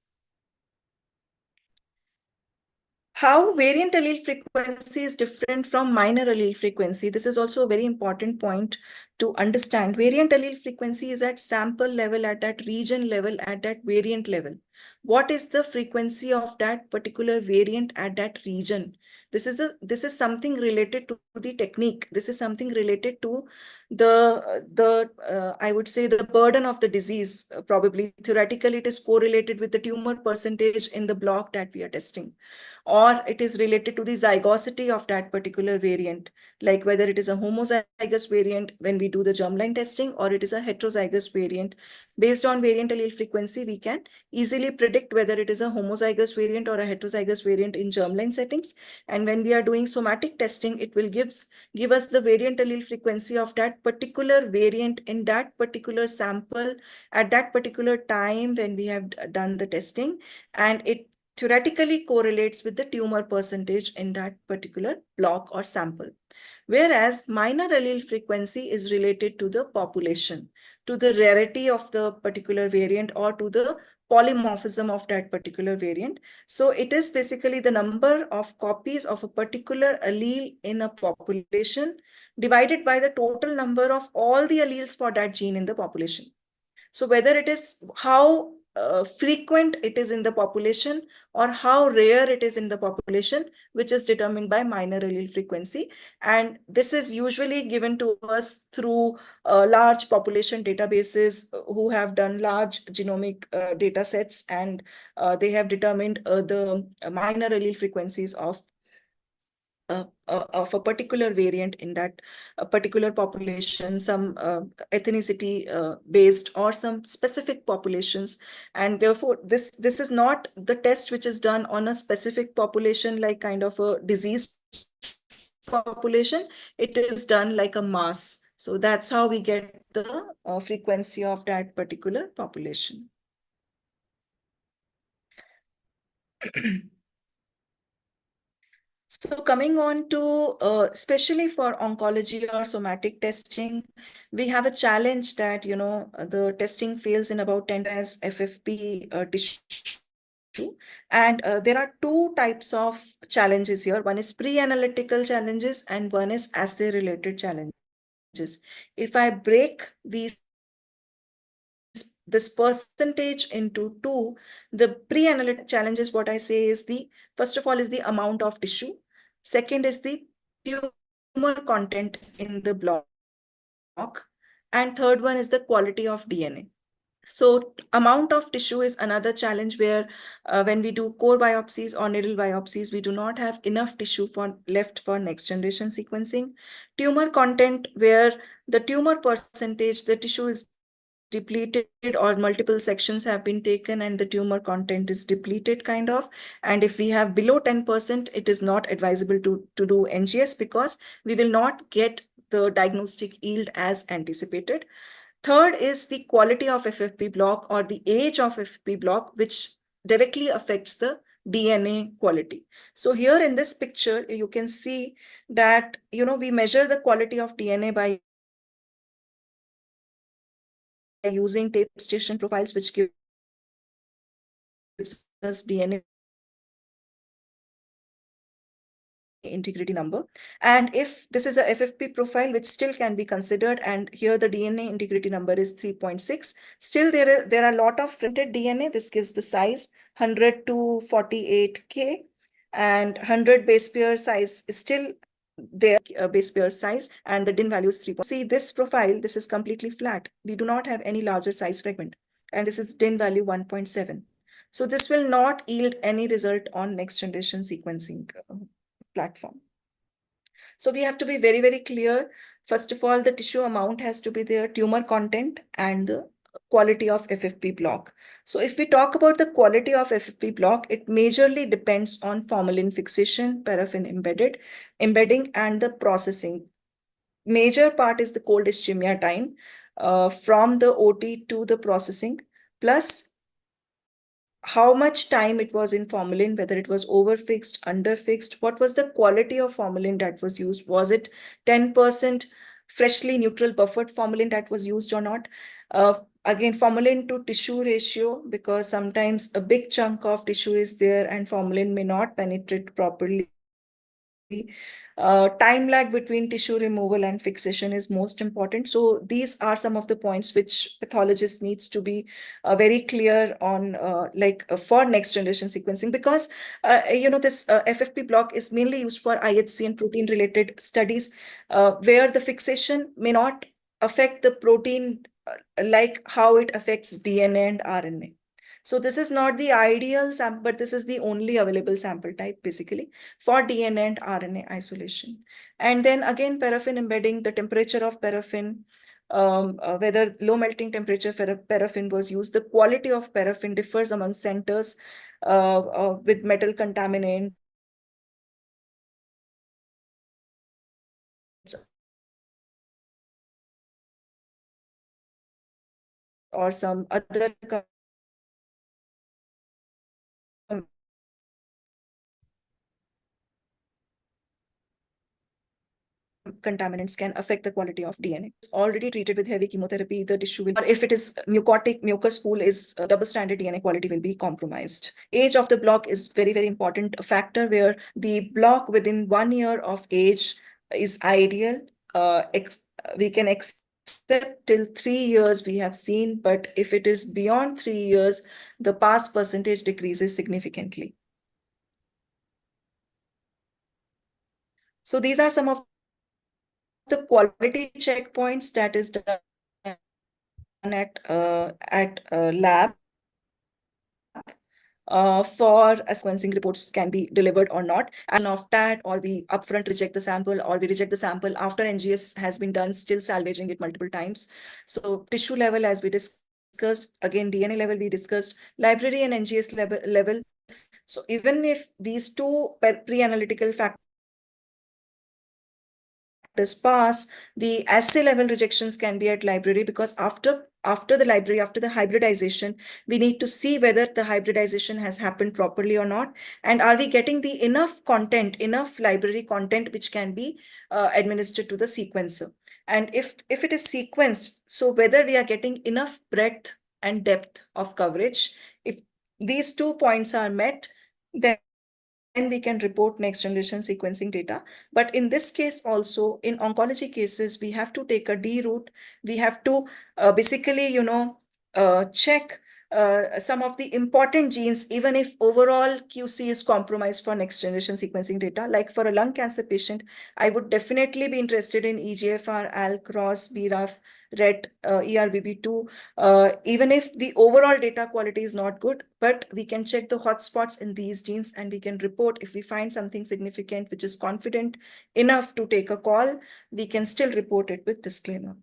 How variant allele frequency is different from minor allele frequency. This is also a very important point to understand. Variant allele frequency is at sample level, at that region level, at that variant level. What is the frequency of that particular variant at that region? This is something related to the technique. This is something related to the I would say the burden of the disease. Probably theoretically it is correlated with the tumor percentage in the block that we are testing, or it is related to the zygosity of that particular variant, like whether it is a homozygous variant when we do the germline testing, or it is a heterozygous variant. Based on variant allele frequency, we can easily predict whether it is a homozygous variant or a heterozygous variant in germline settings. And when we are doing somatic testing, it will give us the variant allele frequency of that particular variant in that particular sample at that particular time when we have done the testing, and it theoretically correlates with the tumor percentage in that particular block or sample. Whereas minor allele frequency is related to the population, to the rarity of the particular variant, or to the polymorphism of that particular variant. So it is basically the number of copies of a particular allele in a population divided by the total number of all the alleles for that gene in the population. So whether it is how frequent it is in the population or how rare it is in the population, which is determined by minor allele frequency. And this is usually given to us through large population databases who have done large genomic data sets, and they have determined the minor allele frequencies of a particular variant in that particular population, some ethnicity based or some specific populations. And therefore, this is not the test which is done on a specific population, like kind of a disease population. It is done like a mass. So that's how we get the frequency of that particular population. So coming on to, especially for oncology or somatic testing, we have a challenge that, the testing fails in about 10 as FFP tissue. And there are two types of challenges here. One is pre-analytical challenges and one is assay-related challenges. If I break this percentage into two, the pre-analytic challenges, what I say is first of all is the amount of tissue. Second is the tumor content in the block. And third one is the quality of DNA. So amount of tissue is another challenge where when we do core biopsies or needle biopsies, we do not have enough tissue left for next generation sequencing. Tumor content, where the tumor percentage, the tissue is depleted or multiple sections have been taken and the tumor content is depleted kind of. And if we have below 10%, it is not advisable to do NGS because we will not get the diagnostic yield as anticipated. Third is the quality of FFP block or the age of FFP block, which directly affects the DNA quality. So here in this picture, you can see that, we measure the quality of DNA by using tape station profiles, which gives us DNA integrity number. And if this is a FFP profile, which still can be considered, and here the DNA integrity number is 3.6, still there are a lot of printed DNA. This gives the size 100 to 48K, and 100 base pair size is still their base pair size, and the DIN value is 3. See this profile, this is completely flat. We do not have any larger size fragment, and this is DIN value 1.7. So this will not yield any result on next generation sequencing platform. So we have to be very, very clear. First of all, the tissue amount has to be there, tumor content, and the quality of FFP block. So if we talk about the quality of FFP block, it majorly depends on formalin fixation, paraffin embedding, and the processing. Major part is the cold ischemia time from the OT to the processing, plus how much time it was in formalin, whether it was overfixed, underfixed, what was the quality of formalin that was used? Was it 10% freshly neutral buffered formalin that was used or not? Again, formalin to tissue ratio, because sometimes a big chunk of tissue is there and formalin may not penetrate properly. Time lag between tissue removal and fixation is most important. So these are some of the points which pathologist needs to be very clear on, for next generation sequencing, because this FFP block is mainly used for IHC and protein related studies, where the fixation may not affect the protein like how it affects DNA and RNA. So this is not the ideal sample, but this is the only available sample type basically for DNA and RNA isolation. And then again, paraffin embedding, the temperature of paraffin, whether low melting temperature paraffin was used. The quality of paraffin differs among centers with metal contaminants or some other contaminants can affect the quality of DNA. It's already treated with heavy chemotherapy, the tissue will, or if it is mucotic, mucus pool is double-stranded DNA, quality will be compromised. Age of the block is very, very important factor, where the block within 1 year of age is ideal. We can accept till 3 years we have seen, but if it is beyond 3 years, the pass percentage decreases significantly. So these are some of the quality checkpoints that is done at lab for a sequencing reports can be delivered or not. And of that, or we upfront reject the sample, or we reject the sample after NGS has been done, still salvaging it multiple times. So tissue level, as we discussed, again DNA level we discussed, library and NGS level. So even if these two pre-analytical factors pass, the assay level rejections can be at library, because after the library, after the hybridization, we need to see whether the hybridization has happened properly or not, and are we getting the enough content, enough library content which can be administered to the sequencer. And if it is sequenced, so whether we are getting enough breadth and depth of coverage. If these 2 points are met, then we can report next generation sequencing data. But in this case also, in oncology cases, we have to take a D route. We have to basically, check some of the important genes, even if overall QC is compromised for next generation sequencing data. Like for a lung cancer patient, I would definitely be interested in EGFR, ALK, ROS, BRAF, RET, ERBB2, even if the overall data quality is not good, but we can check the hotspots in these genes and we can report if we find something significant, which is confident enough to take a call, we can still report it with disclaimer.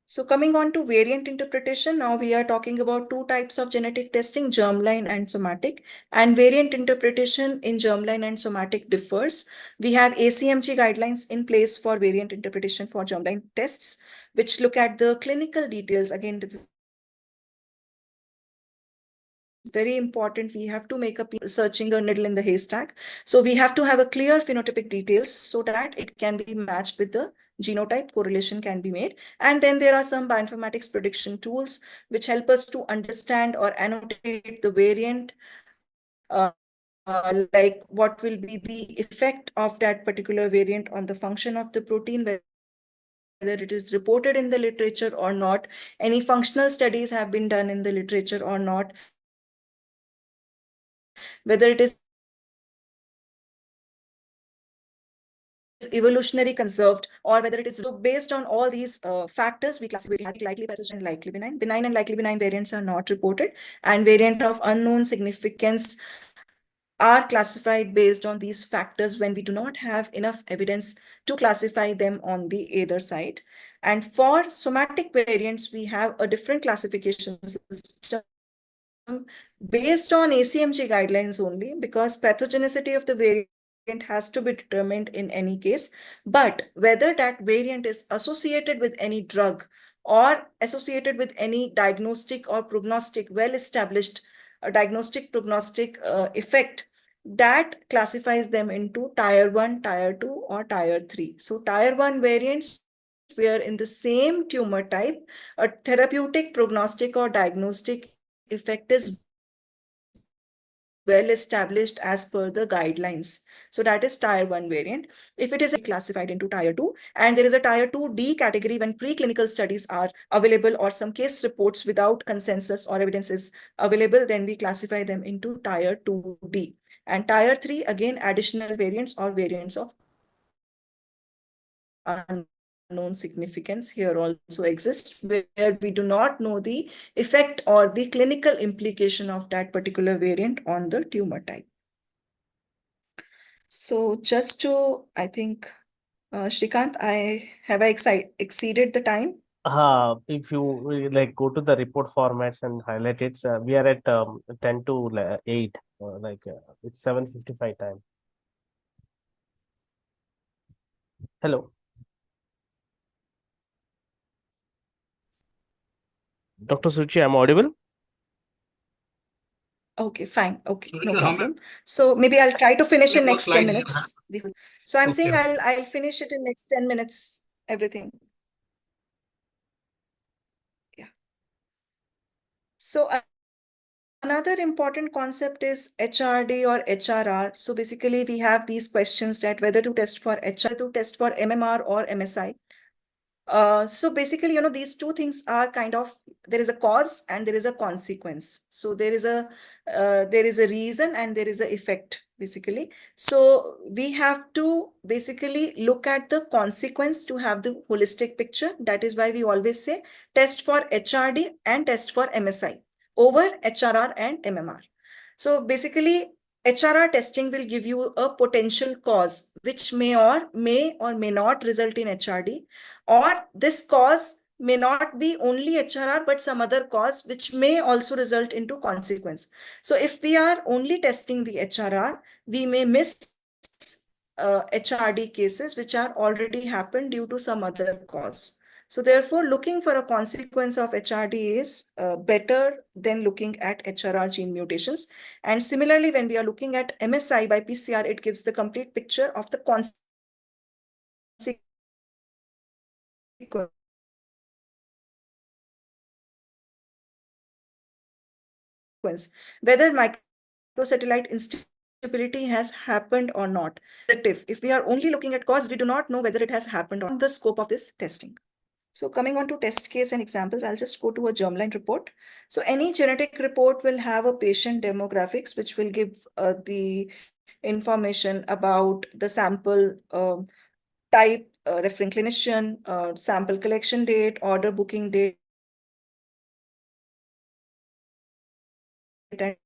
So coming on to variant interpretation, now we are talking about 2 types of genetic testing, germline and somatic. And variant interpretation in germline and somatic differs. We have ACMG guidelines in place for variant interpretation for germline tests, which look at the clinical details. Again, this is very important. We have to make a searching a needle in the haystack. So we have to have a clear phenotypic details so that it can be matched with the genotype, correlation can be made. And then there are some bioinformatics prediction tools which help us to understand or annotate the variant, like what will be the effect of that particular variant on the function of the protein, whether it is reported in the literature or not, any functional studies have been done in the literature or not, whether it is evolutionary conserved or whether it is. So based on all these factors, we classify likely pathogen and likely benign. Benign and likely benign variants are not reported, and variant of unknown significance are classified based on these factors when we do not have enough evidence to classify them on the either side. And for somatic variants, we have a different classification system based on ACMG guidelines only, because pathogenicity of the variant has to be determined in any case. But whether that variant is associated with any drug or associated with any diagnostic or prognostic, well-established diagnostic prognostic effect, that classifies them into tier 1, tier 2, or tier 3. So tier 1 variants where in the same tumor type, a therapeutic, prognostic, or diagnostic effect is well established as per the guidelines. So that is tier 1 variant. If it is classified into tier 2, and there is a tier 2D category when preclinical studies are available or some case reports without consensus or evidence is available, then we classify them into tier 2D. And tier 3, again, additional variants or variants of unknown significance here also exists, where we do not know the effect or the clinical implication of that particular variant on the tumor type. So just to, I think, Shrikant, have I exceeded the time? If you like go to the report formats and highlight it, we are at 10 to 8, it's 7:55 time. Hello. Dr. Suchi, I'm audible? Okay, fine. Okay, no Suresh, problem. So maybe I'll try to finish in number next 10 slides you minutes. So I'm saying Okay. I'll finish it in next 10 minutes, everything. Yeah. So another important concept is HRD or HRR. So basically we have these questions that whether to test for HR, to test for MMR or MSI. So basically, these two things are kind of, there is a cause and there is a consequence. So there is a reason and there is a effect, basically. So we have to basically look at the consequence to have the holistic picture. That is why we always say test for HRD and test for MSI over HRR and MMR. So basically, HRR testing will give you a potential cause, which may or may not result in HRD, or this cause may not be only HRR, but some other cause, which may also result into consequence. So if we are only testing the HRR, we may miss HRD cases, which are already happened due to some other cause. So therefore, looking for a consequence of HRD is better than looking at HRR gene mutations. And similarly, when we are looking at MSI by PCR, it gives the complete picture of the consequence, whether microsatellite instability has happened or not. If we are only looking at cause, we do not know whether it has happened on the scope of this testing. So coming on to test case and examples, I'll just go to a germline report. So any genetic report will have a patient demographics, which will give the information about the sample type, referring clinician, sample collection date, order booking date, and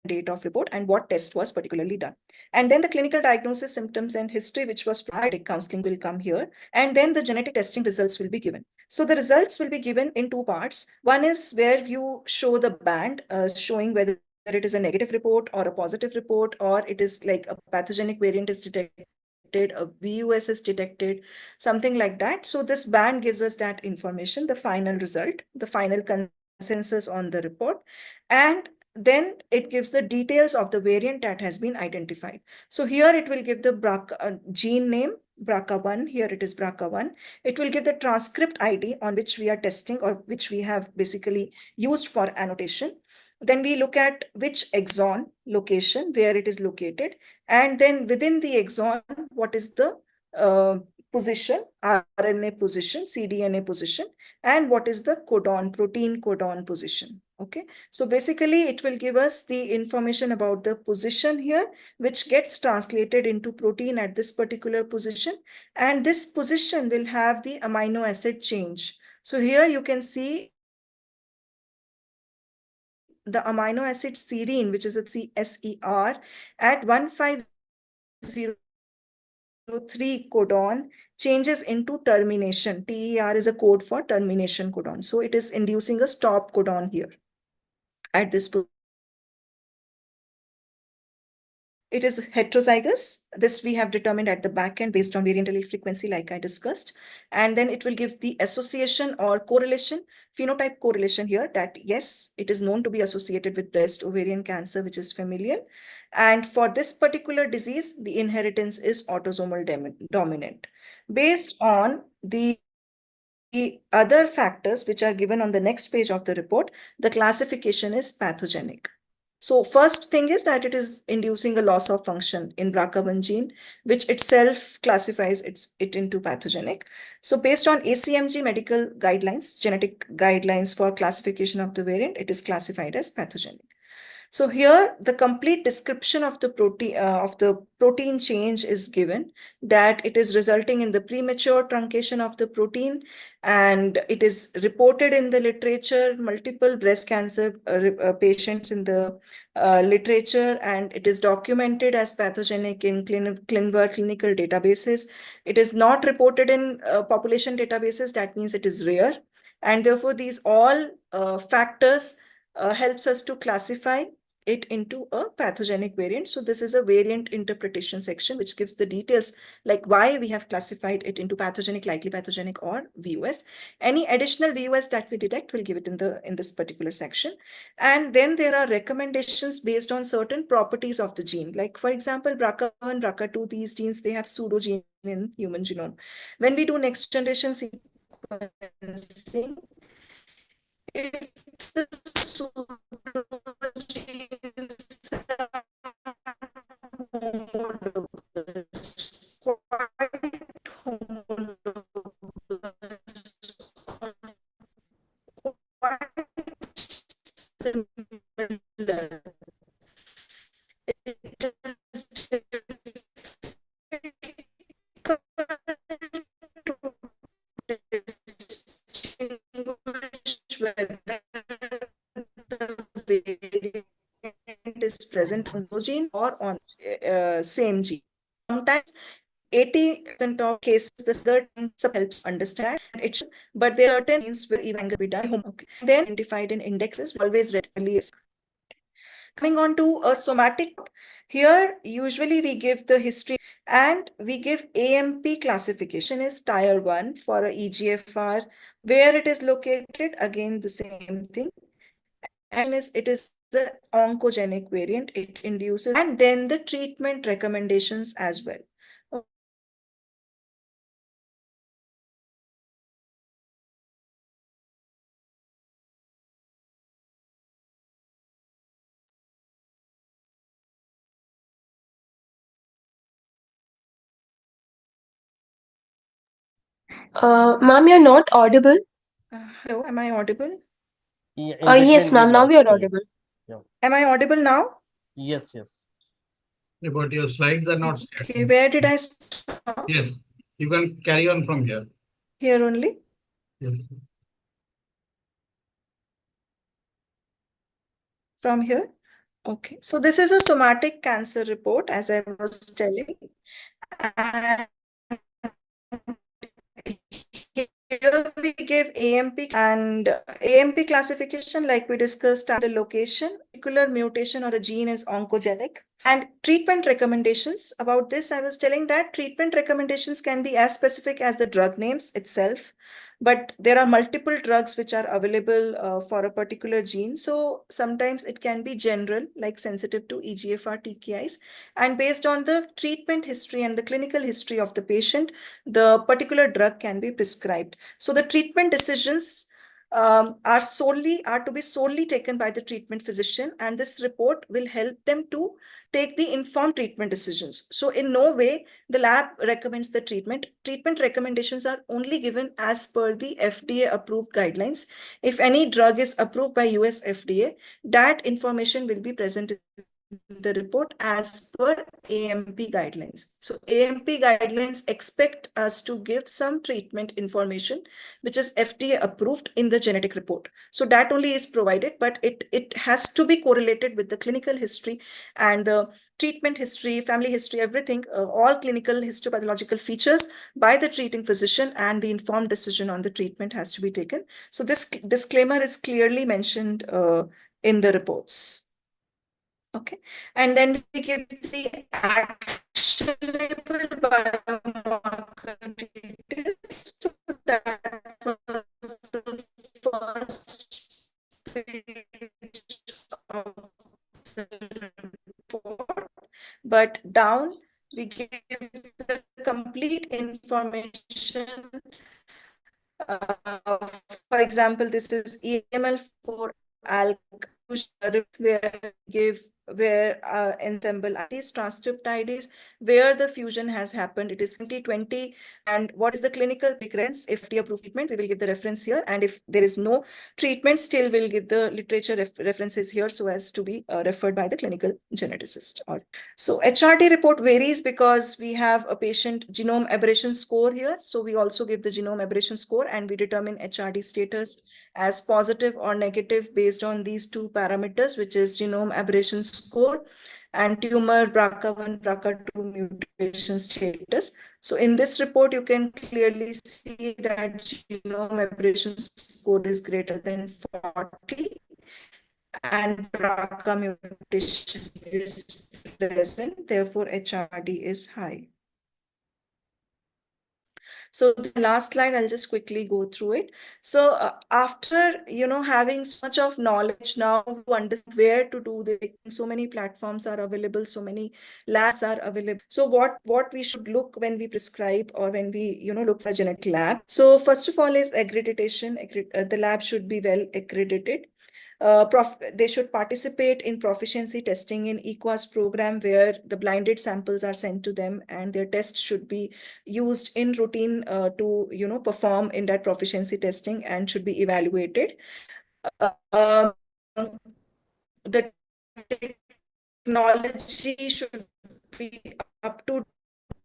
date of report and what test was particularly done. And then the clinical diagnosis, symptoms, and history, which was provided, counseling will come here. And then the genetic testing results will be given. So the results will be given in two parts. One is where you show the band showing whether it is a negative report or a positive report, or it is like a pathogenic variant is detected, a VUS is detected, something like that. So this band gives us that information, the final result, the final consensus on the report. And then it gives the details of the variant that has been identified. So here it will give the BRCA gene name, BRCA1. Here it is BRCA1. It will give the transcript ID on which we are testing or which we have basically used for annotation. Then we look at which exon location, where it is located. And then within the exon, what is the position, RNA position, cDNA position, and what is the codon, protein codon position. Okay, so basically it will give us the information about the position here, which gets translated into protein at this particular position. And this position will have the amino acid change. So here you can see the amino acid serine, which is a CSER, at 1503 codon changes into termination. TER is a code for termination codon. So it is inducing a stop codon here at this it is heterozygous. This we have determined at the back end based on variant allele frequency, like I discussed. And then it will give the association or correlation, phenotype correlation here, that yes, it is known to be associated with breast ovarian cancer, which is familial. And for this particular disease, the inheritance is autosomal dominant. Based on the other factors which are given on the next page of the report, the classification is pathogenic. So first thing is that it is inducing a loss of function in BRCA1 gene, which itself classifies it into pathogenic. So based on ACMG medical guidelines, genetic guidelines for classification of the variant, it is classified as pathogenic. So here the complete description of the protein change is given, that it is resulting in the premature truncation of the protein, and it is reported in the literature, multiple breast cancer patients in the literature, and it is documented as pathogenic in ClinVar clinical databases. It is not reported in population databases, that means it is rare. And therefore these all factors helps us to classify it into a pathogenic variant. So this is a variant interpretation section, which gives the details like why we have classified it into pathogenic, likely pathogenic, or VUS. Any additional VUS that we detect, we'll give it in this particular section. And then there are recommendations based on certain properties of the gene. Like for example, BRCA1, BRCA2, these genes, they have pseudogene in human genome. When we do next generation sequencing, if the pseudogenes homologous, quite homologous, quite similar, it is difficult to distinguish whether the variant is present on the gene or on same gene. Sometimes 80% of cases, the sugar helps understand it, but there are certain genes where even be done. Okay. Then identified in indexes, always readily. Coming on to a somatic, here usually we give the history and we give AMP classification is tier 1 for a EGFR. Where it is located, again the same thing. And it is the oncogenic variant, it induces, and then the treatment recommendations as well. Ma'am, you're not audible. Hello, am I audible? Yeah, in Yes, between we ma'am, now lost you're you. audible. Yeah. Am I audible now? Yes, yes. Yeah, but your slides are not Okay, starting. where did I stop? Yes, you can carry on from here. Here only? Yes. From here? Okay, so this is a somatic cancer report, as I was telling. And here we give AMP and AMP classification, like we discussed, the location, particular mutation or a gene is oncogenic. And treatment recommendations, about this I was telling that treatment recommendations can be as specific as the drug names itself, but there are multiple drugs which are available for a particular gene. So sometimes it can be general, like sensitive to EGFR TKIs. And based on the treatment history and the clinical history of the patient, the particular drug can be prescribed. So the treatment decisions are to be solely taken by the treatment physician, and this report will help them to take the informed treatment decisions. So in no way the lab recommends the treatment. Treatment recommendations are only given as per the FDA approved guidelines. If any drug is approved by US FDA, that information will be present in the report as per AMP guidelines. So AMP guidelines expect us to give some treatment information which is FDA approved in the genetic report. So that only is provided, but it has to be correlated with the clinical history and the treatment history, family history, everything, all clinical histopathological features by the treating physician, and the informed decision on the treatment has to be taken. So this disclaimer is clearly mentioned in the reports. Okay, and then we give the actionable biomarker details. So that was the first page of the report. But down we give the complete information. For example, this is EML for ALK where give where ensemble IDs, transcript IDs, where the fusion has happened. It is 2020. And what is the clinical recurrence? If the approved treatment, we will give the reference here. And if there is no treatment, still we'll give the literature references here so as to be referred by the clinical geneticist. So HRD report varies because we have a patient genome aberration score here. So we also give the genome aberration score and we determine HRD status as positive or negative based on these two parameters, which is genome aberration score and tumor BRCA1, BRCA2 mutation status. So in this report, you can clearly see that genome aberration score is greater than 40 and BRCA mutation is present, therefore HRD is high. So the last slide, I'll just quickly go through it. So after, having so much of knowledge now to understand where to do this, so many platforms are available, so many labs are available. So what we should look when we prescribe or when we, look for a genetic lab. So first of all is accreditation. The lab should be well accredited. They should participate in proficiency testing in EQUAS program where the blinded samples are sent to them and their tests should be used in routine to perform in that proficiency testing and should be evaluated. The technology should be up to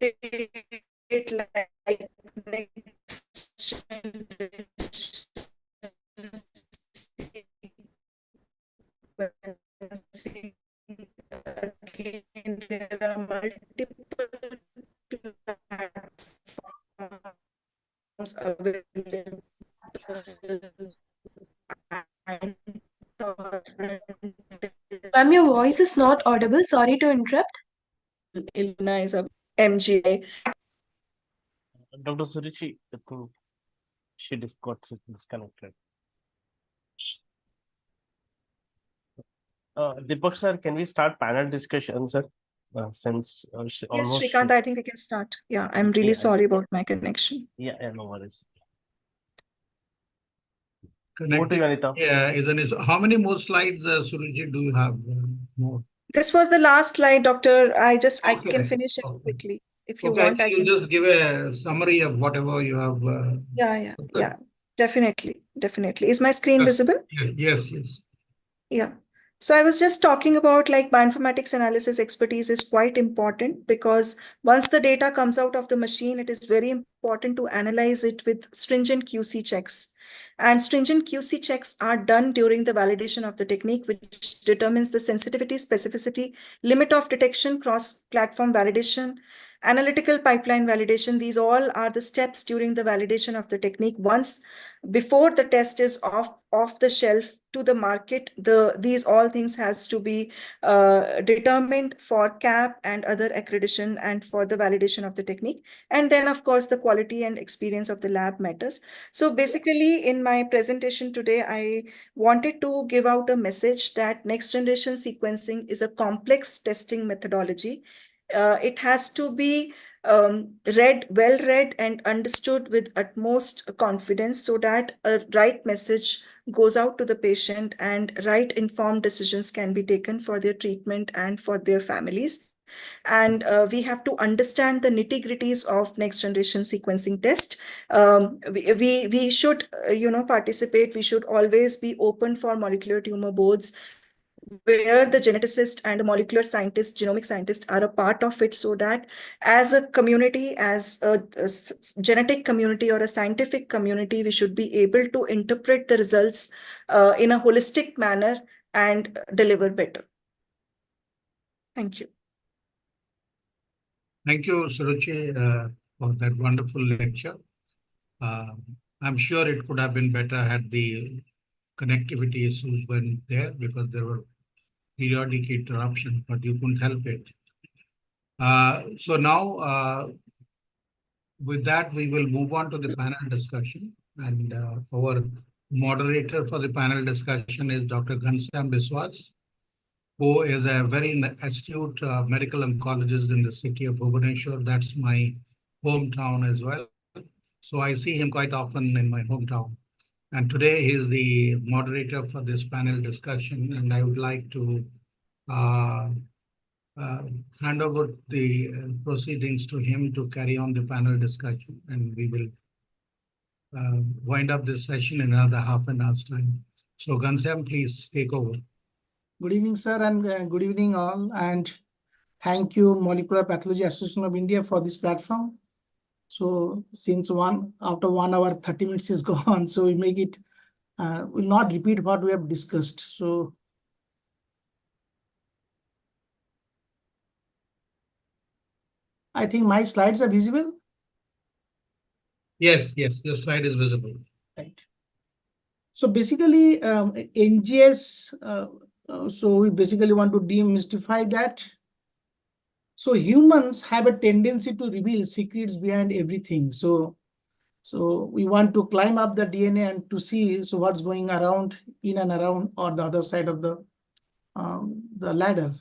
date, like next generation sequencing. Again, there are multiple platforms available and Ma'am, your voice is not audible. Sorry to interrupt. Illumina is a MGI. Dr. Surichi, I think she just got disconnected. Deepak sir, can we start panel discussion, sir? Since Yes, almost Shrikant, I think we can start. Yeah, I'm really sorry about my connection. yeah, no worries. Connected. Go to you, Anita. Yeah, how many more slides, Suruji, do you have more? This was the last slide, Doctor. I Okay. can finish it Okay. quickly. If you Okay, I want, I think you can. just give a summary of whatever you have. Yeah. Definitely. Is my screen Yes, visible? yes. Yeah. So I was just talking about like bioinformatics analysis expertise is quite important because once the data comes out of the machine, it is very important to analyze it with stringent QC checks. And stringent QC checks are done during the validation of the technique, which determines the sensitivity, specificity, limit of detection, cross-platform validation, analytical pipeline validation. These all are the steps during the validation of the technique. Once before the test is off the shelf to the market, these all things has to be determined for CAP and other accreditation and for the validation of the technique. And then of course the quality and experience of the lab matters. So basically in my presentation today, I wanted to give out a message that next generation sequencing is a complex testing methodology. It has to be well read and understood with utmost confidence so that a right message goes out to the patient and right informed decisions can be taken for their treatment and for their families. And we have to understand the nitty-gritties of next generation sequencing test. We should participate. We should always be open for molecular tumor boards where the geneticist and the molecular scientist, genomic scientists are a part of it, so that as a community, as a genetic community or a scientific community, we should be able to interpret the results in a holistic manner and deliver better. Thank you. Thank you, Suruchi, for that wonderful lecture. I'm sure it could have been better had the connectivity issues weren't there because there were periodic interruption, but you couldn't help it. So now, with that, we will move on to the panel discussion. And our moderator for the panel discussion is Dr. Ghanshyam Biswas, who is a very astute medical oncologist in the city of Bhubaneswar. That's my hometown as well. So I see him quite often in my hometown. And today he is the moderator for this panel discussion. And I would like to uh, uh, hand over the proceedings to him to carry on the panel discussion. And we will wind up this session in another half an hour's time. So Ghanshyam, please take over. Good evening, sir, and good evening all. And thank you, Molecular Pathology Association of India, for this platform. So since after 1 hour, 30 minutes is gone, so we make it, will not repeat what we have discussed. So I think my slides are visible. Yes, your slide is visible. Right. So basically, NGS, so we basically want to demystify that. So humans have a tendency to reveal secrets behind everything. So we want to climb up the DNA and to see what's going around, in and around, or the other side of the ladder.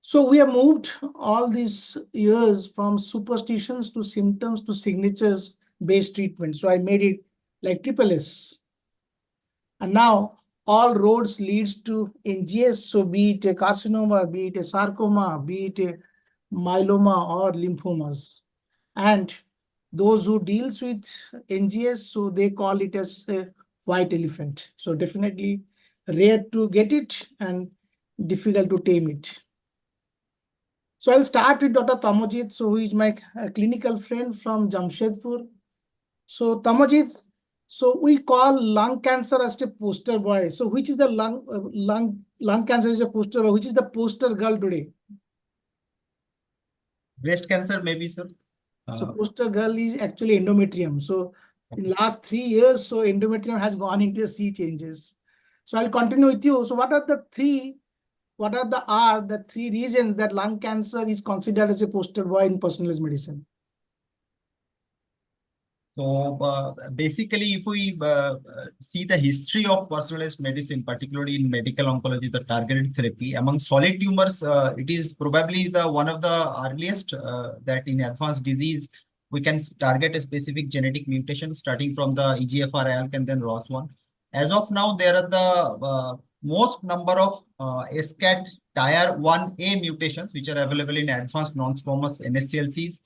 So we have moved all these years from superstitions to symptoms to signatures based treatment. So I made it like triple S. And now all roads leads to NGS. So be it a carcinoma, be it a sarcoma, be it a myeloma or lymphomas. And those who deals with NGS, so they call it as a white elephant. So definitely rare to get it and difficult to tame it. So I'll start with Dr. Tamojit, so who is my clinical friend from Jamshedpur. So Tamojit, so we call lung cancer as a poster boy. So which is the lung cancer is a poster boy? Which is the poster girl today? Breast cancer, maybe, sir. So poster girl is actually endometrium. So in last 3 years, so endometrium has gone into a sea changes. So I'll continue with you. So what are the three reasons that lung cancer is considered as a poster boy in personalized medicine? So basically, if we see the history of personalized medicine, particularly in medical oncology, the targeted therapy among solid tumors, it is probably the one of the earliest that in advanced disease we can target a specific genetic mutation starting from the EGFR, ALK, and then ROS1. As of now, there are the most number of SCAT Tier 1A mutations which are available in advanced non-squamous NSCLCs.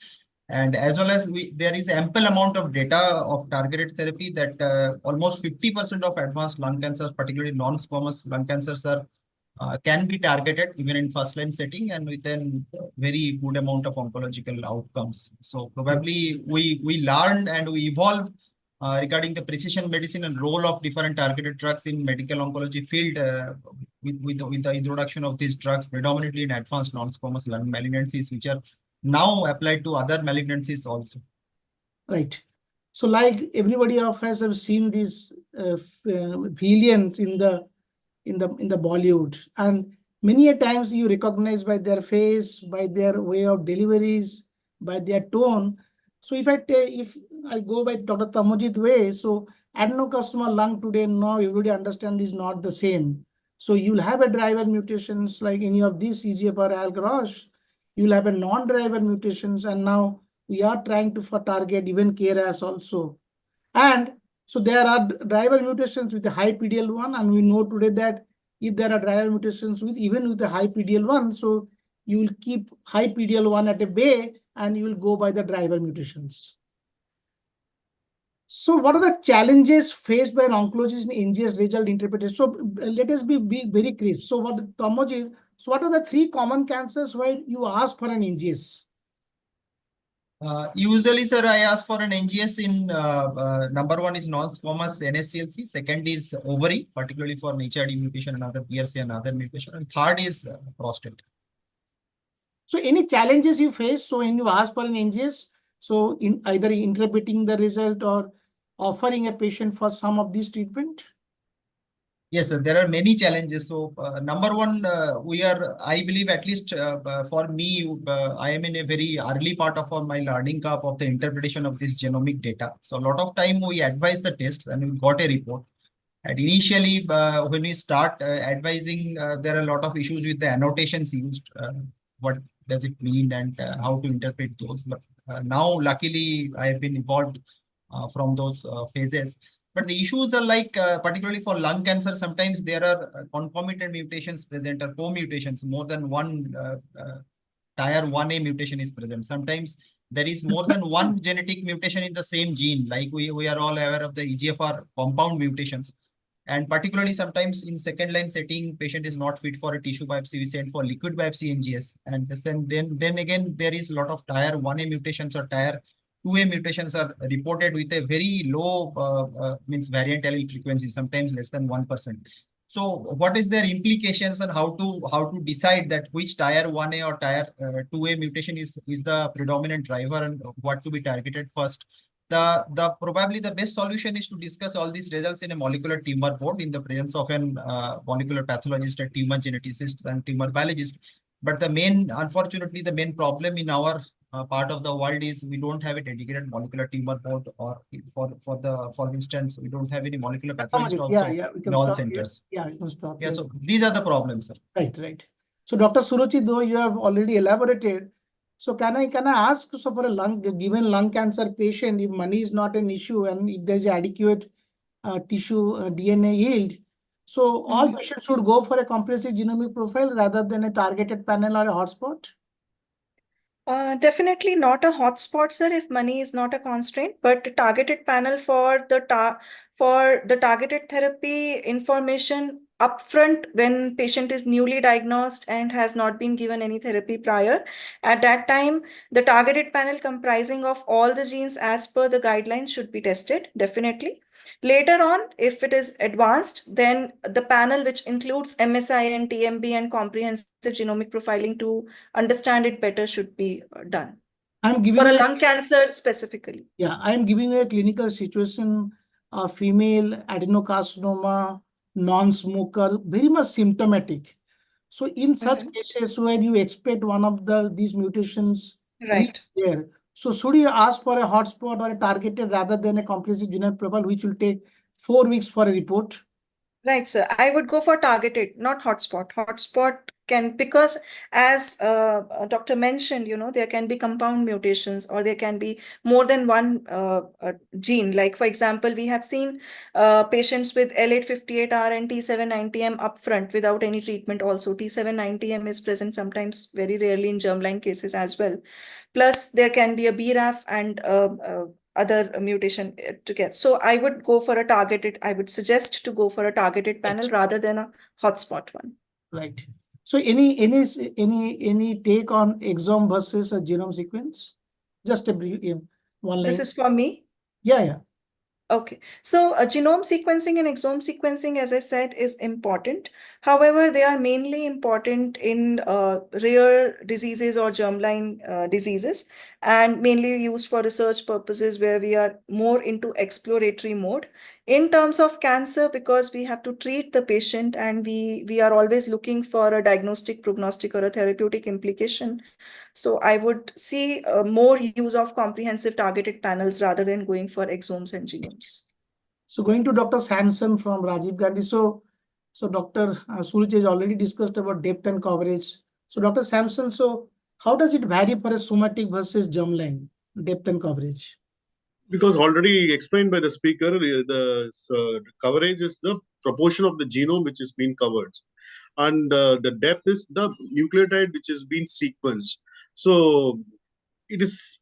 And as well as there is ample amount of data of targeted therapy that almost 50% of advanced lung cancers, particularly non-squamous lung cancers, are can be targeted even in first-line setting and with a very good amount of oncological outcomes. So probably we learned and we evolved regarding the precision medicine and role of different targeted drugs in medical oncology field with the introduction of these drugs predominantly in advanced non-squamous lung malignancies, which are now applied to other malignancies also. Right. So like everybody of us have seen these villains in the Bollywood, and many a times you recognize by their face, by their way of deliveries, by their tone. So if I go by Dr. Tamojit way, so adenocarcinoma lung today now everybody understand is not the same. So you'll have a driver mutations like any of these EGFR, ALK, ROS. You'll have a non-driver mutations, and now we are trying to target even KRAS also. And so there are driver mutations with a high PDL1, and we know today that if there are driver mutations even with a high PDL1, so you will keep high PDL1 at a bay and you will go by the driver mutations. So what are the challenges faced by an oncologist in NGS result interpretation? So let us be very crisp. So what are the 3 common cancers where you ask for an NGS? Usually, sir, I ask for an NGS in number 1 is non-squamous NSCLC, second is ovary, particularly for an HRD mutation, another PRC, another mutation, and third is prostate. So any challenges you face, so when you ask for an NGS, so in either interpreting the result or offering a patient for some of these treatment? Yes, sir, there are many challenges. So, number one, I believe, at least for me, I am in a very early part of my learning curve of the interpretation of this genomic data. So, a lot of time we advise the tests and we got a report. And initially, when we start advising, there are a lot of issues with the annotations used. What does it mean and how to interpret those? But now, luckily, I have been evolved from those phases. But the issues are like, particularly for lung cancer, sometimes there are concomitant mutations present or co-mutations, more than one Tier 1A mutation is present. Sometimes there is more than one genetic mutation in the same gene, like we are all aware of the EGFR compound mutations. And particularly sometimes in second line setting, patient is not fit for a tissue biopsy, we send for liquid biopsy NGS. And then again, there is a lot of Tier 1A mutations or Tier 2A mutations are reported with a very low means variant allele frequency, sometimes less than 1%. So what is their implications and how to decide that which Tier 1A or Tier 2A mutation is the predominant driver and what to be targeted first? The probably the best solution is to discuss all these results in a molecular tumor board in the presence of an molecular pathologist, a tumor geneticist, and tumor biologist. But unfortunately, the main problem in our part of the world is we don't have a dedicated molecular tumor board, or for instance, we don't have any molecular pathologist also we in can all stop here. centers. Yeah, we can stop Yeah, here. so these are the problems, sir. Right. So, Dr. Suruchi, though you have already elaborated, so can I ask, so for a given lung cancer patient, if money is not an issue and if there's adequate tissue DNA yield, so all patients should go for a comprehensive genomic profile rather than a targeted panel or a hotspot? Definitely not a hotspot, sir, if money is not a constraint, but a targeted panel for the targeted therapy information upfront when patient is newly diagnosed and has not been given any therapy prior. At that time, the targeted panel comprising of all the genes as per the guidelines should be tested, definitely. Later on, if it is advanced, then the panel which includes MSI and TMB and comprehensive genomic profiling to understand it better should be done. I'm giving For a lung cancer specifically. Yeah, I am giving a clinical situation, a female adenocarcinoma, non-smoker, very much symptomatic. So in such cases where you expect one of these mutations will Right. be there, so should you ask for a hotspot or a targeted rather than a comprehensive genomic profile, which will take 4 weeks for a report? Right, sir. I would go for targeted, not hotspot. Hotspot can, because as doctor mentioned, there can be compound mutations or there can be more than one gene. Like, for example, we have seen patients with L858R and T790M upfront without any treatment also. T790M is present sometimes, very rarely in germline cases as well. Plus, there can be a BRAF and other mutation to get. So I would suggest to go for a targeted panel rather than a hotspot one. Right. So any take on exome versus a genome sequence? Just a brief one line. This is for me. Yeah. Okay, so genome sequencing and exome sequencing, as I said, is important. However, they are mainly important in rare diseases or germline diseases, and mainly used for research purposes where we are more into exploratory mode. In terms of cancer, because we have to treat the patient and we are always looking for a diagnostic, prognostic, or a therapeutic implication. So I would see more use of comprehensive targeted panels rather than going for exomes and genomes. So going to Dr. Samson from Rajiv Gandhi. So Dr. Suraj has already discussed about depth and coverage. So Dr. Samson, so how does it vary for a somatic versus germline depth and coverage? Because already explained by the speaker, the coverage is the proportion of the genome which is being covered, and the depth is the nucleotide which is being sequenced. So it is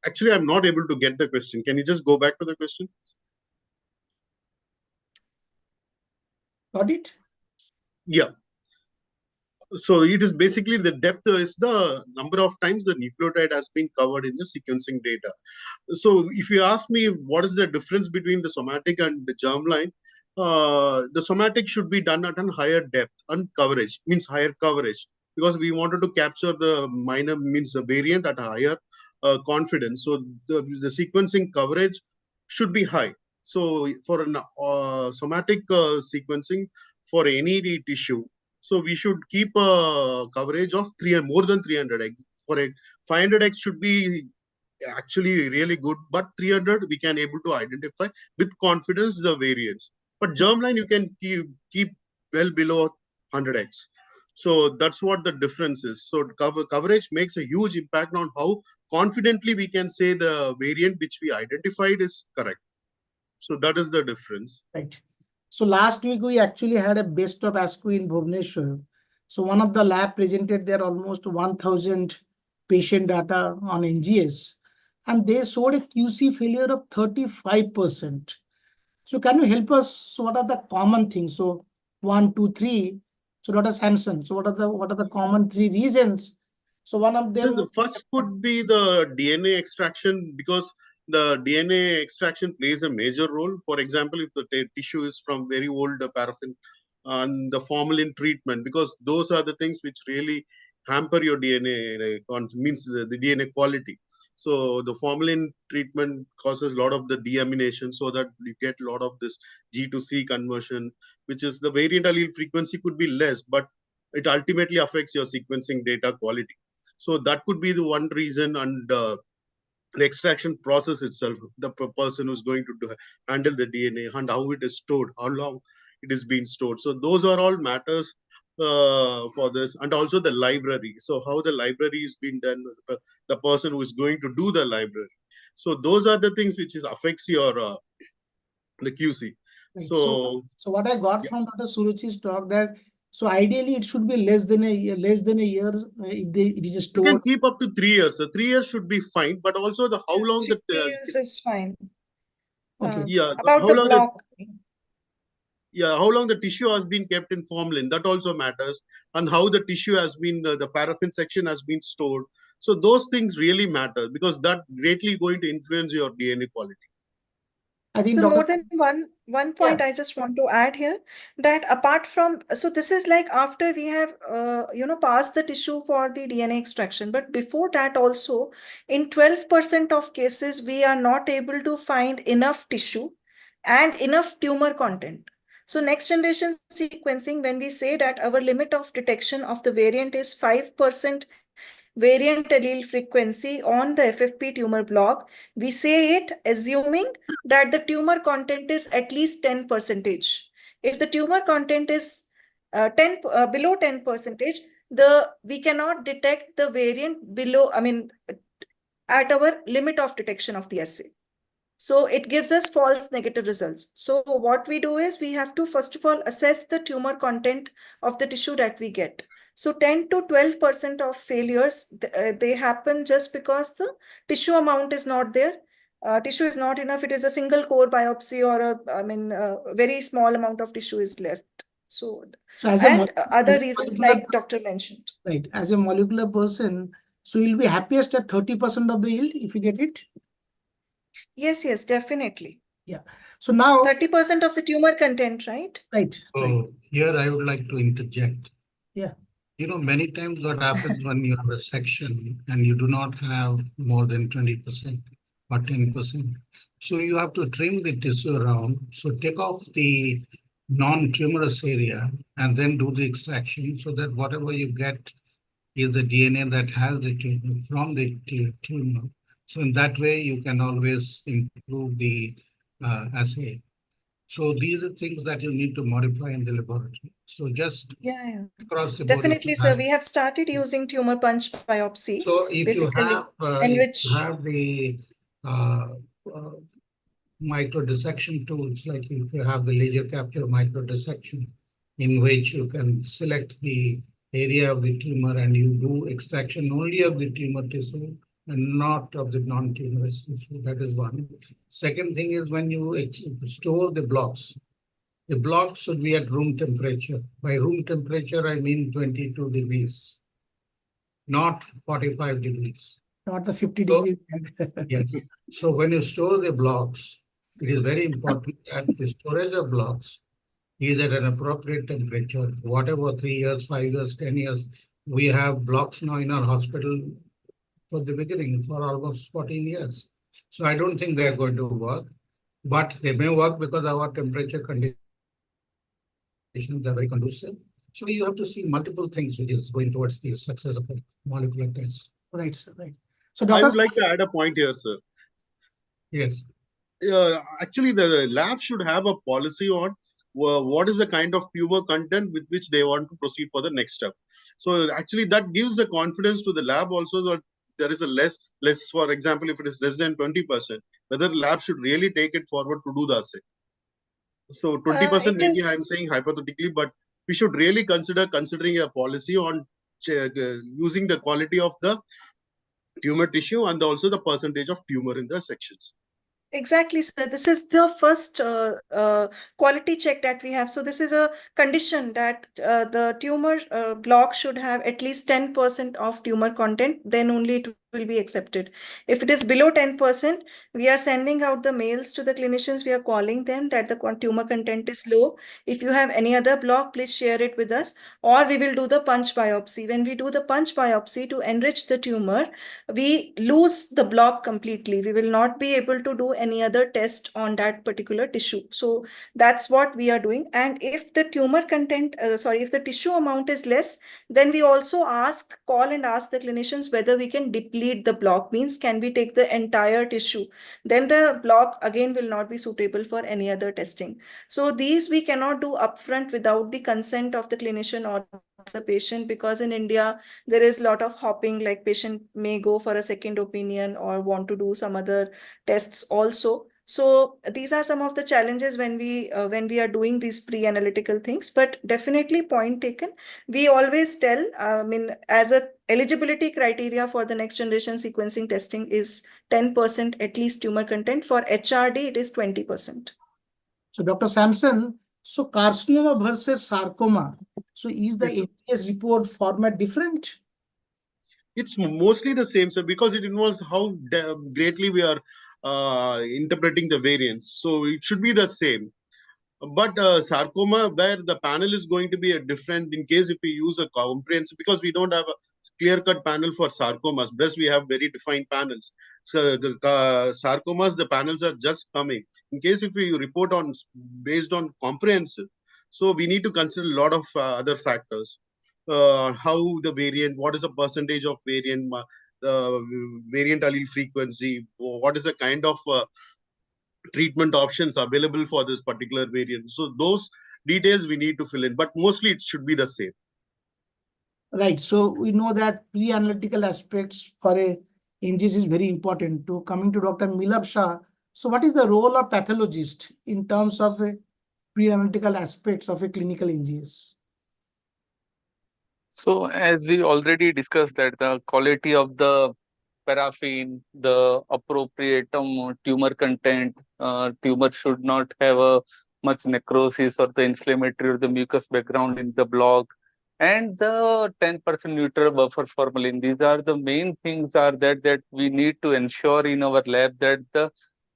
actually, I'm not able to get the question. Can you just go back to the question? Got it? Yeah. So it is basically the depth is the number of times the nucleotide has been covered in the sequencing data. So if you ask me what is the difference between the somatic and the germline, the somatic should be done at a higher depth and coverage, means higher coverage, because we wanted to capture the minor, means the variant at a higher confidence. So the sequencing coverage should be high. So for an somatic sequencing for any tissue, so we should keep a coverage of more than 300x. For a 500x should be actually really good, but 300 we can able to identify with confidence the variants. But germline you can keep well below 100x. So that's what the difference is. So coverage makes a huge impact on how confidently we can say the variant which we identified is correct. So that is the difference. Right. So last week we actually had a best of ASCO in Bhubaneswar. So one of the lab presented there almost 1,000 patient data on NGS, and they showed a QC failure of 35%. So can you help us? So what are the common things? So 1, 2, 3. So Dr. Samson. So what are the common 3 reasons? So one of them. The first could be the DNA extraction, because the DNA extraction plays a major role. For example, if the tissue is from very old paraffin and the formalin treatment, because those are the things which really hamper your DNA, means the DNA quality. So the formalin treatment causes a lot of the deamination, so that you get a lot of this G to C conversion, which is the variant allele frequency could be less, but it ultimately affects your sequencing data quality. So that could be the one reason. And the extraction process itself, the person who's going to handle the DNA and how it is stored, how long it is being stored. So those are all matters for this. And also the library. So how the library is being done, the person who is going to do the library. So those are the things which affects your the QC. Right. So what I got from Dr. Suruchi's talk, that so ideally it should be less than a year, if it is you stored. can keep up to 3 years. So 3 years should be fine, but also the how long 3 years is fine. Okay. About how the long block. how long the tissue has been kept in formalin, that also matters, and how the tissue has been, the paraffin section has been stored. So those things really matter, because that greatly going to influence your DNA quality. I think So Dr. more than one point I just want to add here, that apart from, so this is like after we have passed the tissue for the DNA extraction, but before that also, in 12% of cases we are not able to find enough tissue and enough tumor content. So next generation sequencing, when we say that our limit of detection of the variant is 5% variant allele frequency on the FFP tumor block, we say it assuming that the tumor content is at least 10 percentage. If the tumor content is below 10 percentage, we cannot detect the variant below, at our limit of detection of the assay. So it gives us false negative results. So what we do is we have to first of all assess the tumor content of the tissue that we get. So 10 to 12% of failures, they happen just because the tissue amount is not there. Tissue is not enough. It is a single core biopsy, or a very small amount of tissue is left. So as and a other reasons like doctor mentioned. right, as a molecular person, so you'll be happiest at 30% of the yield if you get it. Yes, definitely. Yeah. So now 30% of the tumor content, right? right. So here I would like to interject. Yeah. Many times what happens when you have a section and you do not have more than 20% or 10%. So you have to trim the tissue around. So take off the non-tumorous area and then do the extraction, so that whatever you get is the DNA that has the tumor from the tumor. So in that way, you can always improve the assay. So these are things that you need to modify in the laboratory. So just across the board. Definitely, sir. We have started using tumor punch biopsy. So if you basically have the uh, uh, micro dissection tools, like if you have the laser capture micro dissection, in which you can select the area of the tumor and you do extraction only of the tumor tissue and not of the non-tumorous tissue. That is one. Second thing is, when you store the blocks should be at room temperature. By room temperature, I mean 22 degrees, not 45 degrees. Not the 50 degrees. Yes. So when you store the blocks, it is very important that the storage of blocks is at an appropriate temperature. Whatever 3 years, 5 years, 10 years, we have blocks now in our hospital for the beginning for almost 14 years. So I don't think they are going to work. but they may work because our temperature conditions are very conducive. So you have to see multiple things which is going towards the success of a molecular test. Right, sir. Right. So, I Dr. would like to add a point here, sir. Yes. Actually, the lab should have a policy on what is the kind of tumor content with which they want to proceed for the next step. So actually, that gives the confidence to the lab also that there is a less, for example, if it is less than 20%, whether the lab should really take it forward to do the assay. So 20% It maybe I'm is saying hypothetically, but we should really considering a policy on using the quality of the tumor tissue and also the percentage of tumor in the sections. exactly, sir. This is the first quality check that we have. So this is a condition that the tumor block should have at least 10% of tumor content, then only it will be accepted. If it is below 10%, we are sending out the mails to the clinicians. We are calling them that the tumor content is low. If you have any other block, please share it with us, or we will do the punch biopsy. When we do the punch biopsy to enrich the tumor, we lose the block completely. We will not be able to do any other test on that particular tissue. So that's what we are doing. And if the tumor content, if the tissue amount is less, then we also call and ask the clinicians whether we can deplete the block. Means, can we take the entire tissue? Then the block again will not be suitable for any other testing. So these we cannot do upfront without the consent of the clinician or the patient, because in India there is a lot of hopping, like patient may go for a second opinion or want to do some other tests also. So these are some of the challenges when we are doing these pre-analytical things, but definitely point taken. We always tell, as a eligibility criteria for the next generation sequencing testing is 10% at least tumor content. For HRD, it is 20%. So, Dr. Sampson, so carcinoma versus sarcoma. So, is the Yes, sir. NGS report format different? It's mostly the same, sir, because it involves how greatly we are interpreting the variants. So it should be the same. But sarcoma, where the panel is going to be a different in case if we use a comprehensive, because we don't have a clear-cut panel for sarcomas. Breast, we have very defined panels. So the sarcomas, the panels are just coming. In case if we report on based on comprehensive, so we need to consider a lot of other factors. How the variant, what is the percentage of variant, the variant allele frequency, what is the kind of treatment options available for this particular variant. So those details we need to fill in, but mostly it should be the same. Right. So we know that pre-analytical aspects for a NGS is very important. To coming to Dr. Milab Shah. So what is the role of pathologist in terms of a pre-analytical aspects of a clinical NGS? So as we already discussed that the quality of the paraffin, the appropriate tumor content, tumor should not have a much necrosis or the inflammatory or the mucus background in the block, and the 10% neutral buffer formalin. These are the main things are that we need to ensure in our lab that the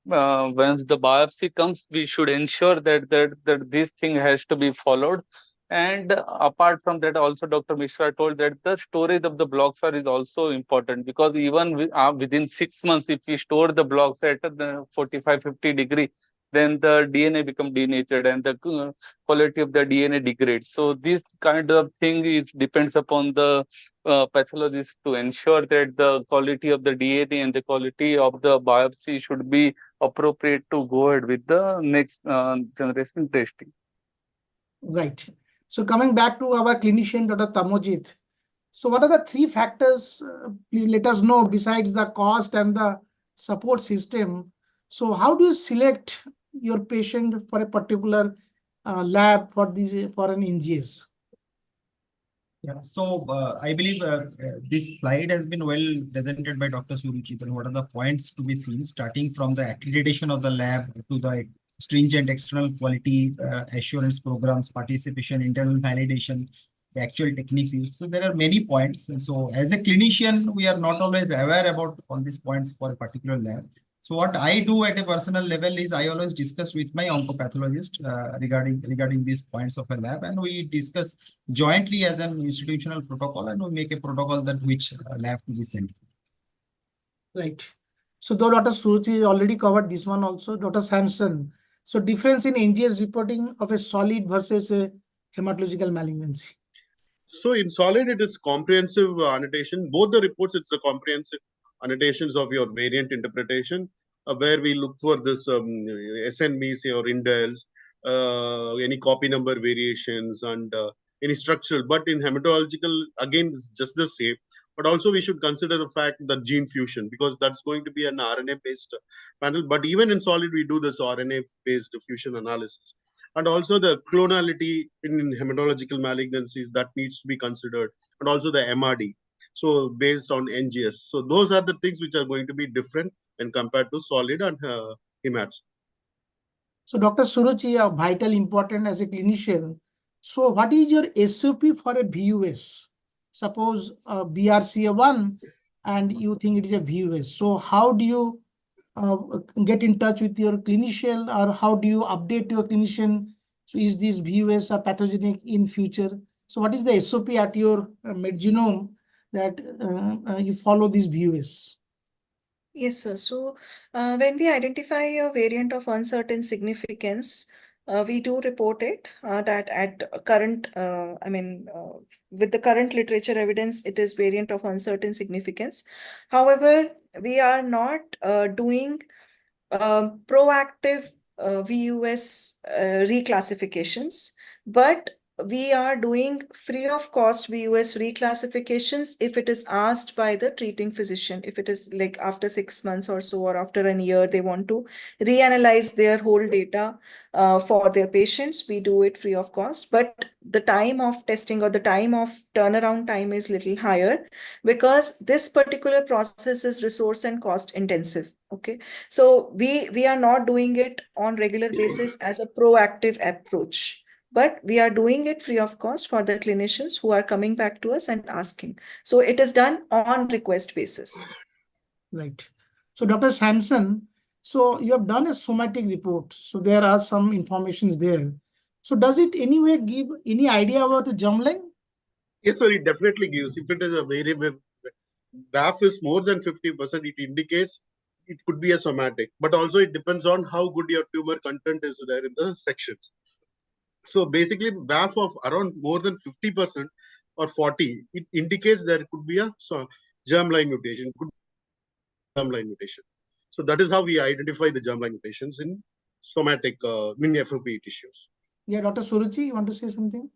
once the biopsy comes, we should ensure that this thing has to be followed. And apart from that, also Dr. Mishra told that the storage of the blocks is also important, because even within 6 months, if we store the blocks at the 45-50 degree, then the DNA become denatured and the quality of the DNA degrades. So this kind of thing is depends upon the pathologist to ensure that the quality of the DNA and the quality of the biopsy should be appropriate to go ahead with the next generation testing. Right. So coming back to our clinician, Dr. Tamojit. So what are the three factors? Please let us know besides the cost and the support system. So how do you select your patient for a particular lab for an NGS? Yeah, so I believe this slide has been well presented by Dr. Suruchit. What are the points to be seen, starting from the accreditation of the lab to the stringent external quality assurance programs, participation, internal validation, the actual techniques used. So there are many points. And so as a clinician, we are not always aware about all these points for a particular lab. So what I do at a personal level is I always discuss with my oncopathologist regarding these points of a lab, and we discuss jointly as an institutional protocol, and we make a protocol that which lab to be sent. Right. So though Dr. Suruchi already covered this one also, Dr. Sampson. So difference in NGS reporting of a solid versus a hematological malignancy. So in solid, it is comprehensive annotation. Both the reports, it's a comprehensive annotations of your variant interpretation, where we look for this SNVs or indels, any copy number variations, and any structural. But in hematological, again, it's just the same. But also we should consider the fact that gene fusion, because that's going to be an RNA-based panel. But even in solid, we do this RNA-based fusion analysis. And also the clonality in hematological malignancies that needs to be considered, and also the MRD. So based on NGS. So those are the things which are going to be different when compared to solid and hemats. So Dr. Suruchi, vital important as a clinician. So what is your SOP for a VUS? Suppose BRCA1 and you think it is a VUS. So how do you get in touch with your clinician, or how do you update your clinician? So is this VUS pathogenic in future? So what is the SOP at your medgenome that you follow this VUS? Yes, sir. So when we identify a variant of uncertain significance, we do report it that at current, with the current literature evidence, it is variant of uncertain significance. However, we are not doing proactive VUS reclassifications, but we are doing free of cost VUS reclassifications if it is asked by the treating physician. If it is like after 6 months or so, or after a year, they want to reanalyze their whole data for their patients, we do it free of cost. But the time of testing or the time of turnaround time is little higher, because this particular process is resource and cost intensive. Okay, so we are not doing it on regular basis as a proactive approach, but we are doing it free of cost for the clinicians who are coming back to us and asking. So it is done on request basis. Right. So Dr. Sampson, so you have done a somatic report. So there are some informations there. So does it anyway give any idea about the germline? Yes, sir, it definitely gives. If it is a variable, BAF is more than 50%, it indicates it could be a somatic, but also it depends on how good your tumor content is there in the sections. So basically, BAF of around more than 50% or 40, it indicates there could be a germline mutation, could be germline mutation. So that is how we identify the germline mutations in somatic FOP tissues. Yeah, Dr. Suruchi, you want to say something?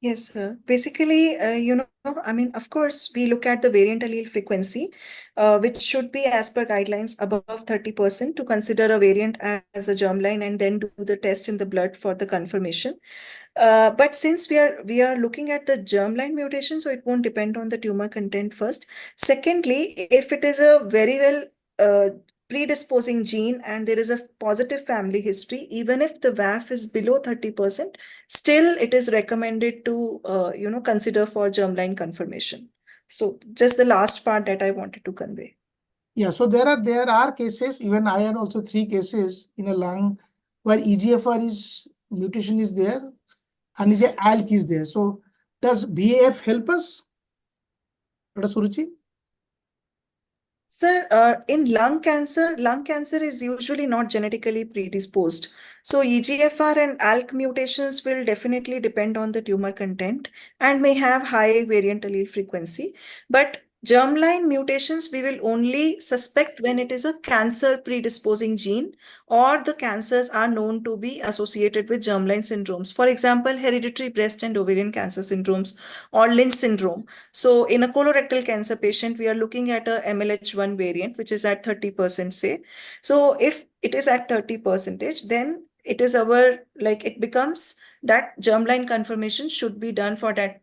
Yes, sir. Basically, of course, we look at the variant allele frequency, which should be as per guidelines above 30% to consider a variant as a germline, and then do the test in the blood for the confirmation. But since we are looking at the germline mutation, so it won't depend on the tumor content first. Secondly, if it is a very well predisposing gene and there is a positive family history, even if the VAF is below 30%, still it is recommended to consider for germline confirmation. So just the last part that I wanted to convey. Yeah, so there are cases, even I had also 3 cases in a lung where EGFR mutation is there and is a ALK is there. So does BAF help us? Dr. Suruchi? Sir, in lung cancer is usually not genetically predisposed. So EGFR and ALK mutations will definitely depend on the tumor content and may have high variant allele frequency. But germline mutations we will only suspect when it is a cancer predisposing gene, or the cancers are known to be associated with germline syndromes. For example, hereditary breast and ovarian cancer syndromes, or Lynch syndrome. So in a colorectal cancer patient, we are looking at a MLH1 variant, which is at 30%, say. So if it is at 30%, then it is it becomes that germline confirmation should be done for that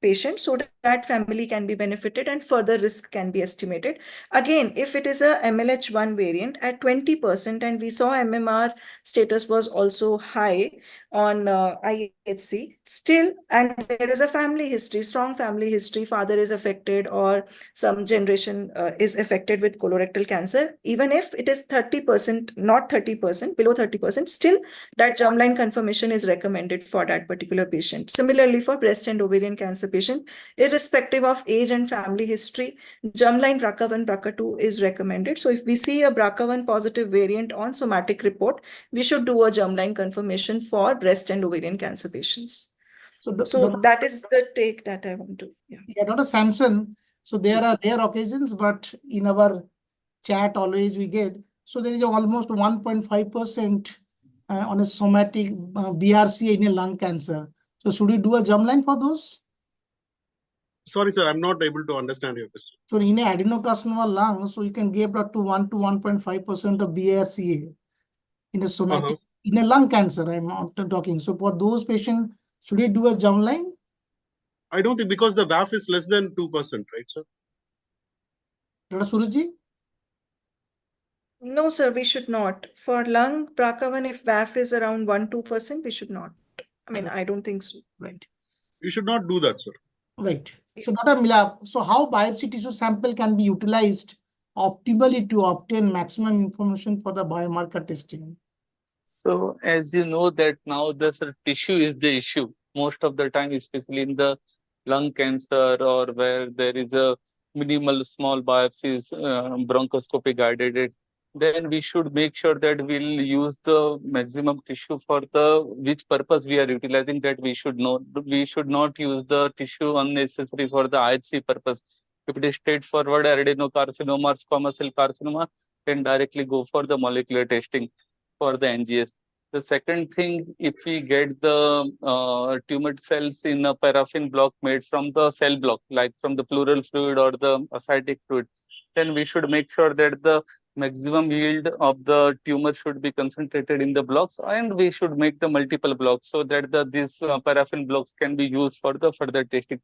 patient, so that family can be benefited and further risk can be estimated. Again, if it is a MLH1 variant at 20%, and we saw MMR status was also high on IHC, still, and there is a family history, strong family history, father is affected or some generation is affected with colorectal cancer, even if it is 30%, not 30%, below 30%, still that germline confirmation is recommended for that particular patient. Similarly, for breast and ovarian cancer patient. Irrespective of age and family history, germline BRCA1, BRCA2 is recommended. So if we see a BRCA1 positive variant on somatic report, we should do a germline confirmation for breast and ovarian cancer patients. So that is the take that I want to. Yeah, Dr. Samson. So there are rare occasions, but in our chat always we get. So there is almost 1.5% on a somatic BRCA in a lung cancer. So should we do a germline for those? Sorry, sir, I'm not able to understand your question. So in a adenocarcinoma lung, so you can give up to 1 to 1.5% of BRCA in a somatic, in a lung cancer, I'm not talking. So for those patients, should we do a germline? I don't think, because the VAF is less than 2%, right, sir? Dr. Suruji? No, sir, we should not. For lung BRCA1, if VAF is around 1-2%, we should not. I mean, I don't think so. Right. You should not do that, sir. Right. So Dr. Milap, so how biopsy tissue sample can be utilized optimally to obtain maximum information for the biomarker testing? So as you know that now the tissue is the issue most of the time, especially in the lung cancer or where there is a minimal small biopsies, bronchoscopy guided it, then we should make sure that we'll use the maximum tissue for the which purpose we are utilizing, that we should know. We should not use the tissue unnecessary for the IHC purpose. If it is straightforward adenocarcinoma or squamous cell carcinoma, then directly go for the molecular testing for the NGS. The second thing, if we get the tumor cells in a paraffin block made from the cell block, like from the pleural fluid or the ascitic fluid, then we should make sure that the maximum yield of the tumor should be concentrated in the blocks, and we should make the multiple blocks so that these paraffin blocks can be used for the further testing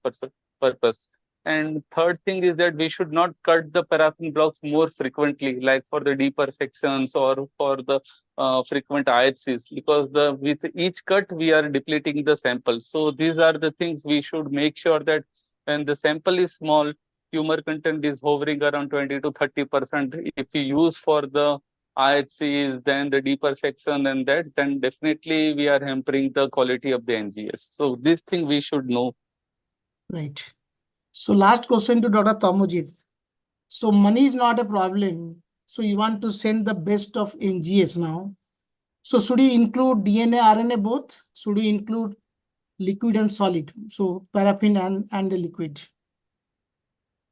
purpose. And third thing is that we should not cut the paraffin blocks more frequently, like for the deeper sections or for the frequent IHCs, because with each cut we are depleting the sample. So these are the things we should make sure that when the sample is small, tumor content is hovering around 20 to 30%. If we use for the IHCs, then the deeper section and that, then definitely we are hampering the quality of the NGS. So this thing we should know. Right. So last question to Dr. Tamojit. So money is not a problem. So you want to send the best of NGS now. So should you include DNA, RNA both? Should you include liquid and solid? So paraffin and the liquid.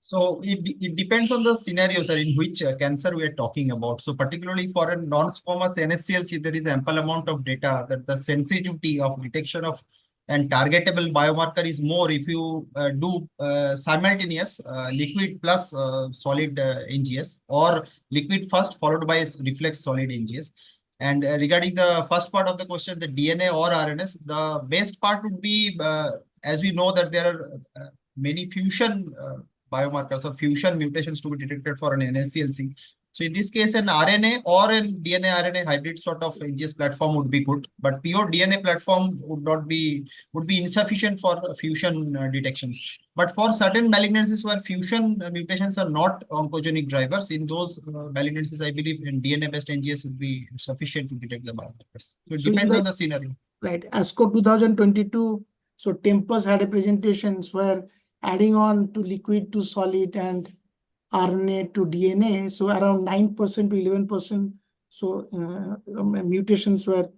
So it depends on the scenario, sir, in which cancer we are talking about. So particularly for a non-squamous NSCLC, there is ample amount of data that the sensitivity of detection of and targetable biomarker is more if you do simultaneous liquid plus solid NGS, or liquid first followed by reflex solid NGS. And regarding the first part of the question, the DNA or RNS, the best part would be, as we know that there are many fusion biomarkers or fusion mutations to be detected for an NSCLC. So in this case, an RNA or an DNA RNA hybrid sort of NGS platform would be good, but pure DNA platform would be insufficient for fusion detections. But for certain malignancies where fusion mutations are not oncogenic drivers, in those malignancies, I believe DNA-based NGS would be sufficient to detect the biomarkers. So it depends on the scenario. Right. ASCO 2022, so Tempus had a presentation where adding on to liquid to solid and RNA to DNA, so around 9% to 11%, so mutations were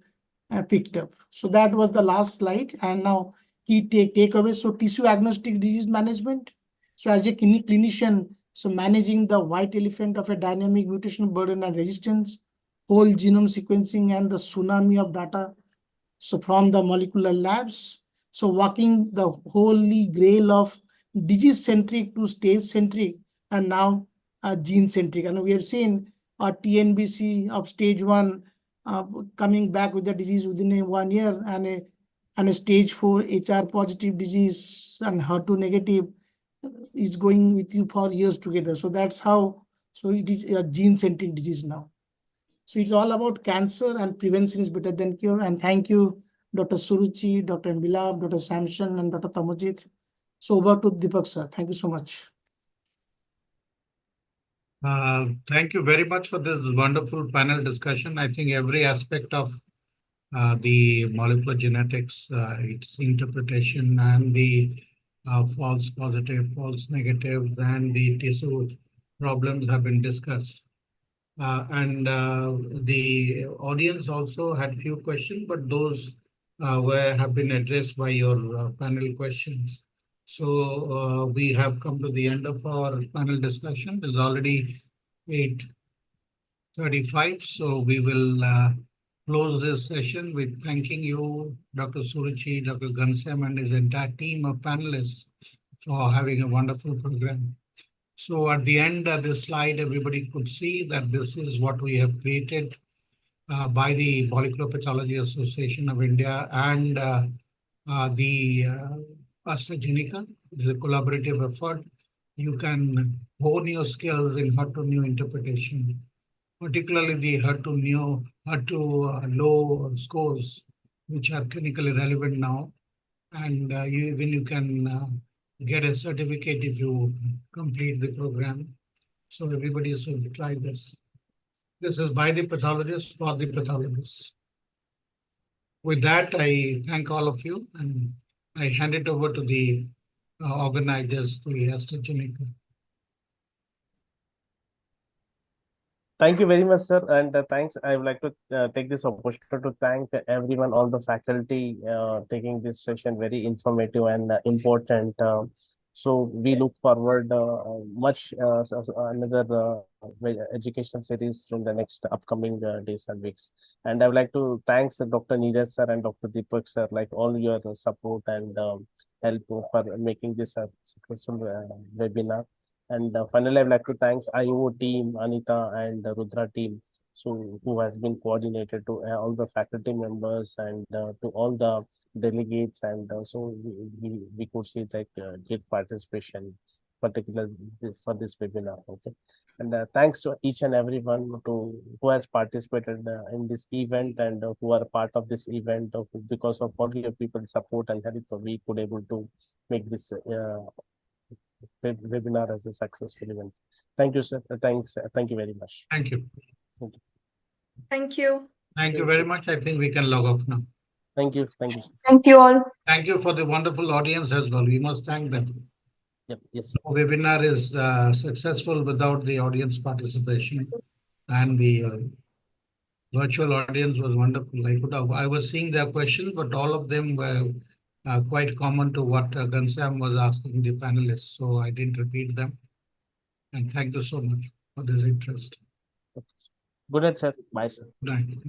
picked up. So that was the last slide. And now key takeaways. So tissue agnostic disease management. So as a clinician, so managing the white elephant of a dynamic mutation burden and resistance, whole genome sequencing and the tsunami of data. So from the molecular labs, so walking the holy grail of disease-centric to stage-centric, and now gene-centric. And we have seen a TNBC of stage 1 coming back with the disease within 1 year, and a stage 4 HR positive disease and HER2 negative is going with you for years together. So that's how, so it is a gene-centric disease now. So it's all about cancer, and prevention is better than cure. And thank you, Dr. Suruchi, Dr. Milab, Dr. Samson, and Dr. Tamojit. So over to Deepak, sir. Thank you so much. Thank you very much for this wonderful panel discussion. I think every aspect of the molecular genetics, its interpretation, and the false positive, false negatives, and the tissue problems have been discussed. And the audience also had few questions, but those have been addressed by your panel questions. So we have come to the end of our panel discussion. It's already 8:35, so we will close this session with thanking you, Dr. Suruchi, Dr. Gansam, and his entire team of panelists for having a wonderful program. So at the end of this slide, everybody could see that this is what we have created by the Molecular Pathology Association of India and the AstraZeneca. It is a collaborative effort. You can hone your skills in HER2/neu interpretation, particularly the HER2 low scores, which are clinically relevant now. And you can get a certificate if you complete the program. So everybody should try this. This is by the pathologist for the pathologist. With that, I thank all of you and I hand it over to the organizers, the AstraZeneca. Thank you very much, sir. And thanks. I would like to take this opportunity to thank everyone, all the faculty taking this session very informative and important. So we look forward much another education series in the next upcoming days and weeks. And I would like to thanks Dr. Neeraj sir and Dr. Deepak sir, like all your support and help for making this a successful webinar. And finally, I'd like to thank IO team, Anita and Rudra team, so who has been coordinated to all the faculty members and to all the delegates, and so we could see like great participation, particularly for this webinar. Okay, and thanks to each and everyone who has participated in this event and who are part of this event. Because of all your people support and help, we could able to make this webinar as a successful event. Thank you, sir. Thanks. Thank you very much. Thank you. Thank you. Thank you. Thank you very much. I think we can log off now. Thank you. Thank you. Thank you all. Thank you for the wonderful audience as well. We must thank them. Yep. Yes. The webinar is successful without the audience participation, and the virtual audience was wonderful. I was seeing their questions, but all of them were quite common to what Gansam was asking the panelists, so I didn't repeat them. And thank you so much for this interest. Good night, sir. Bye, sir. Good night.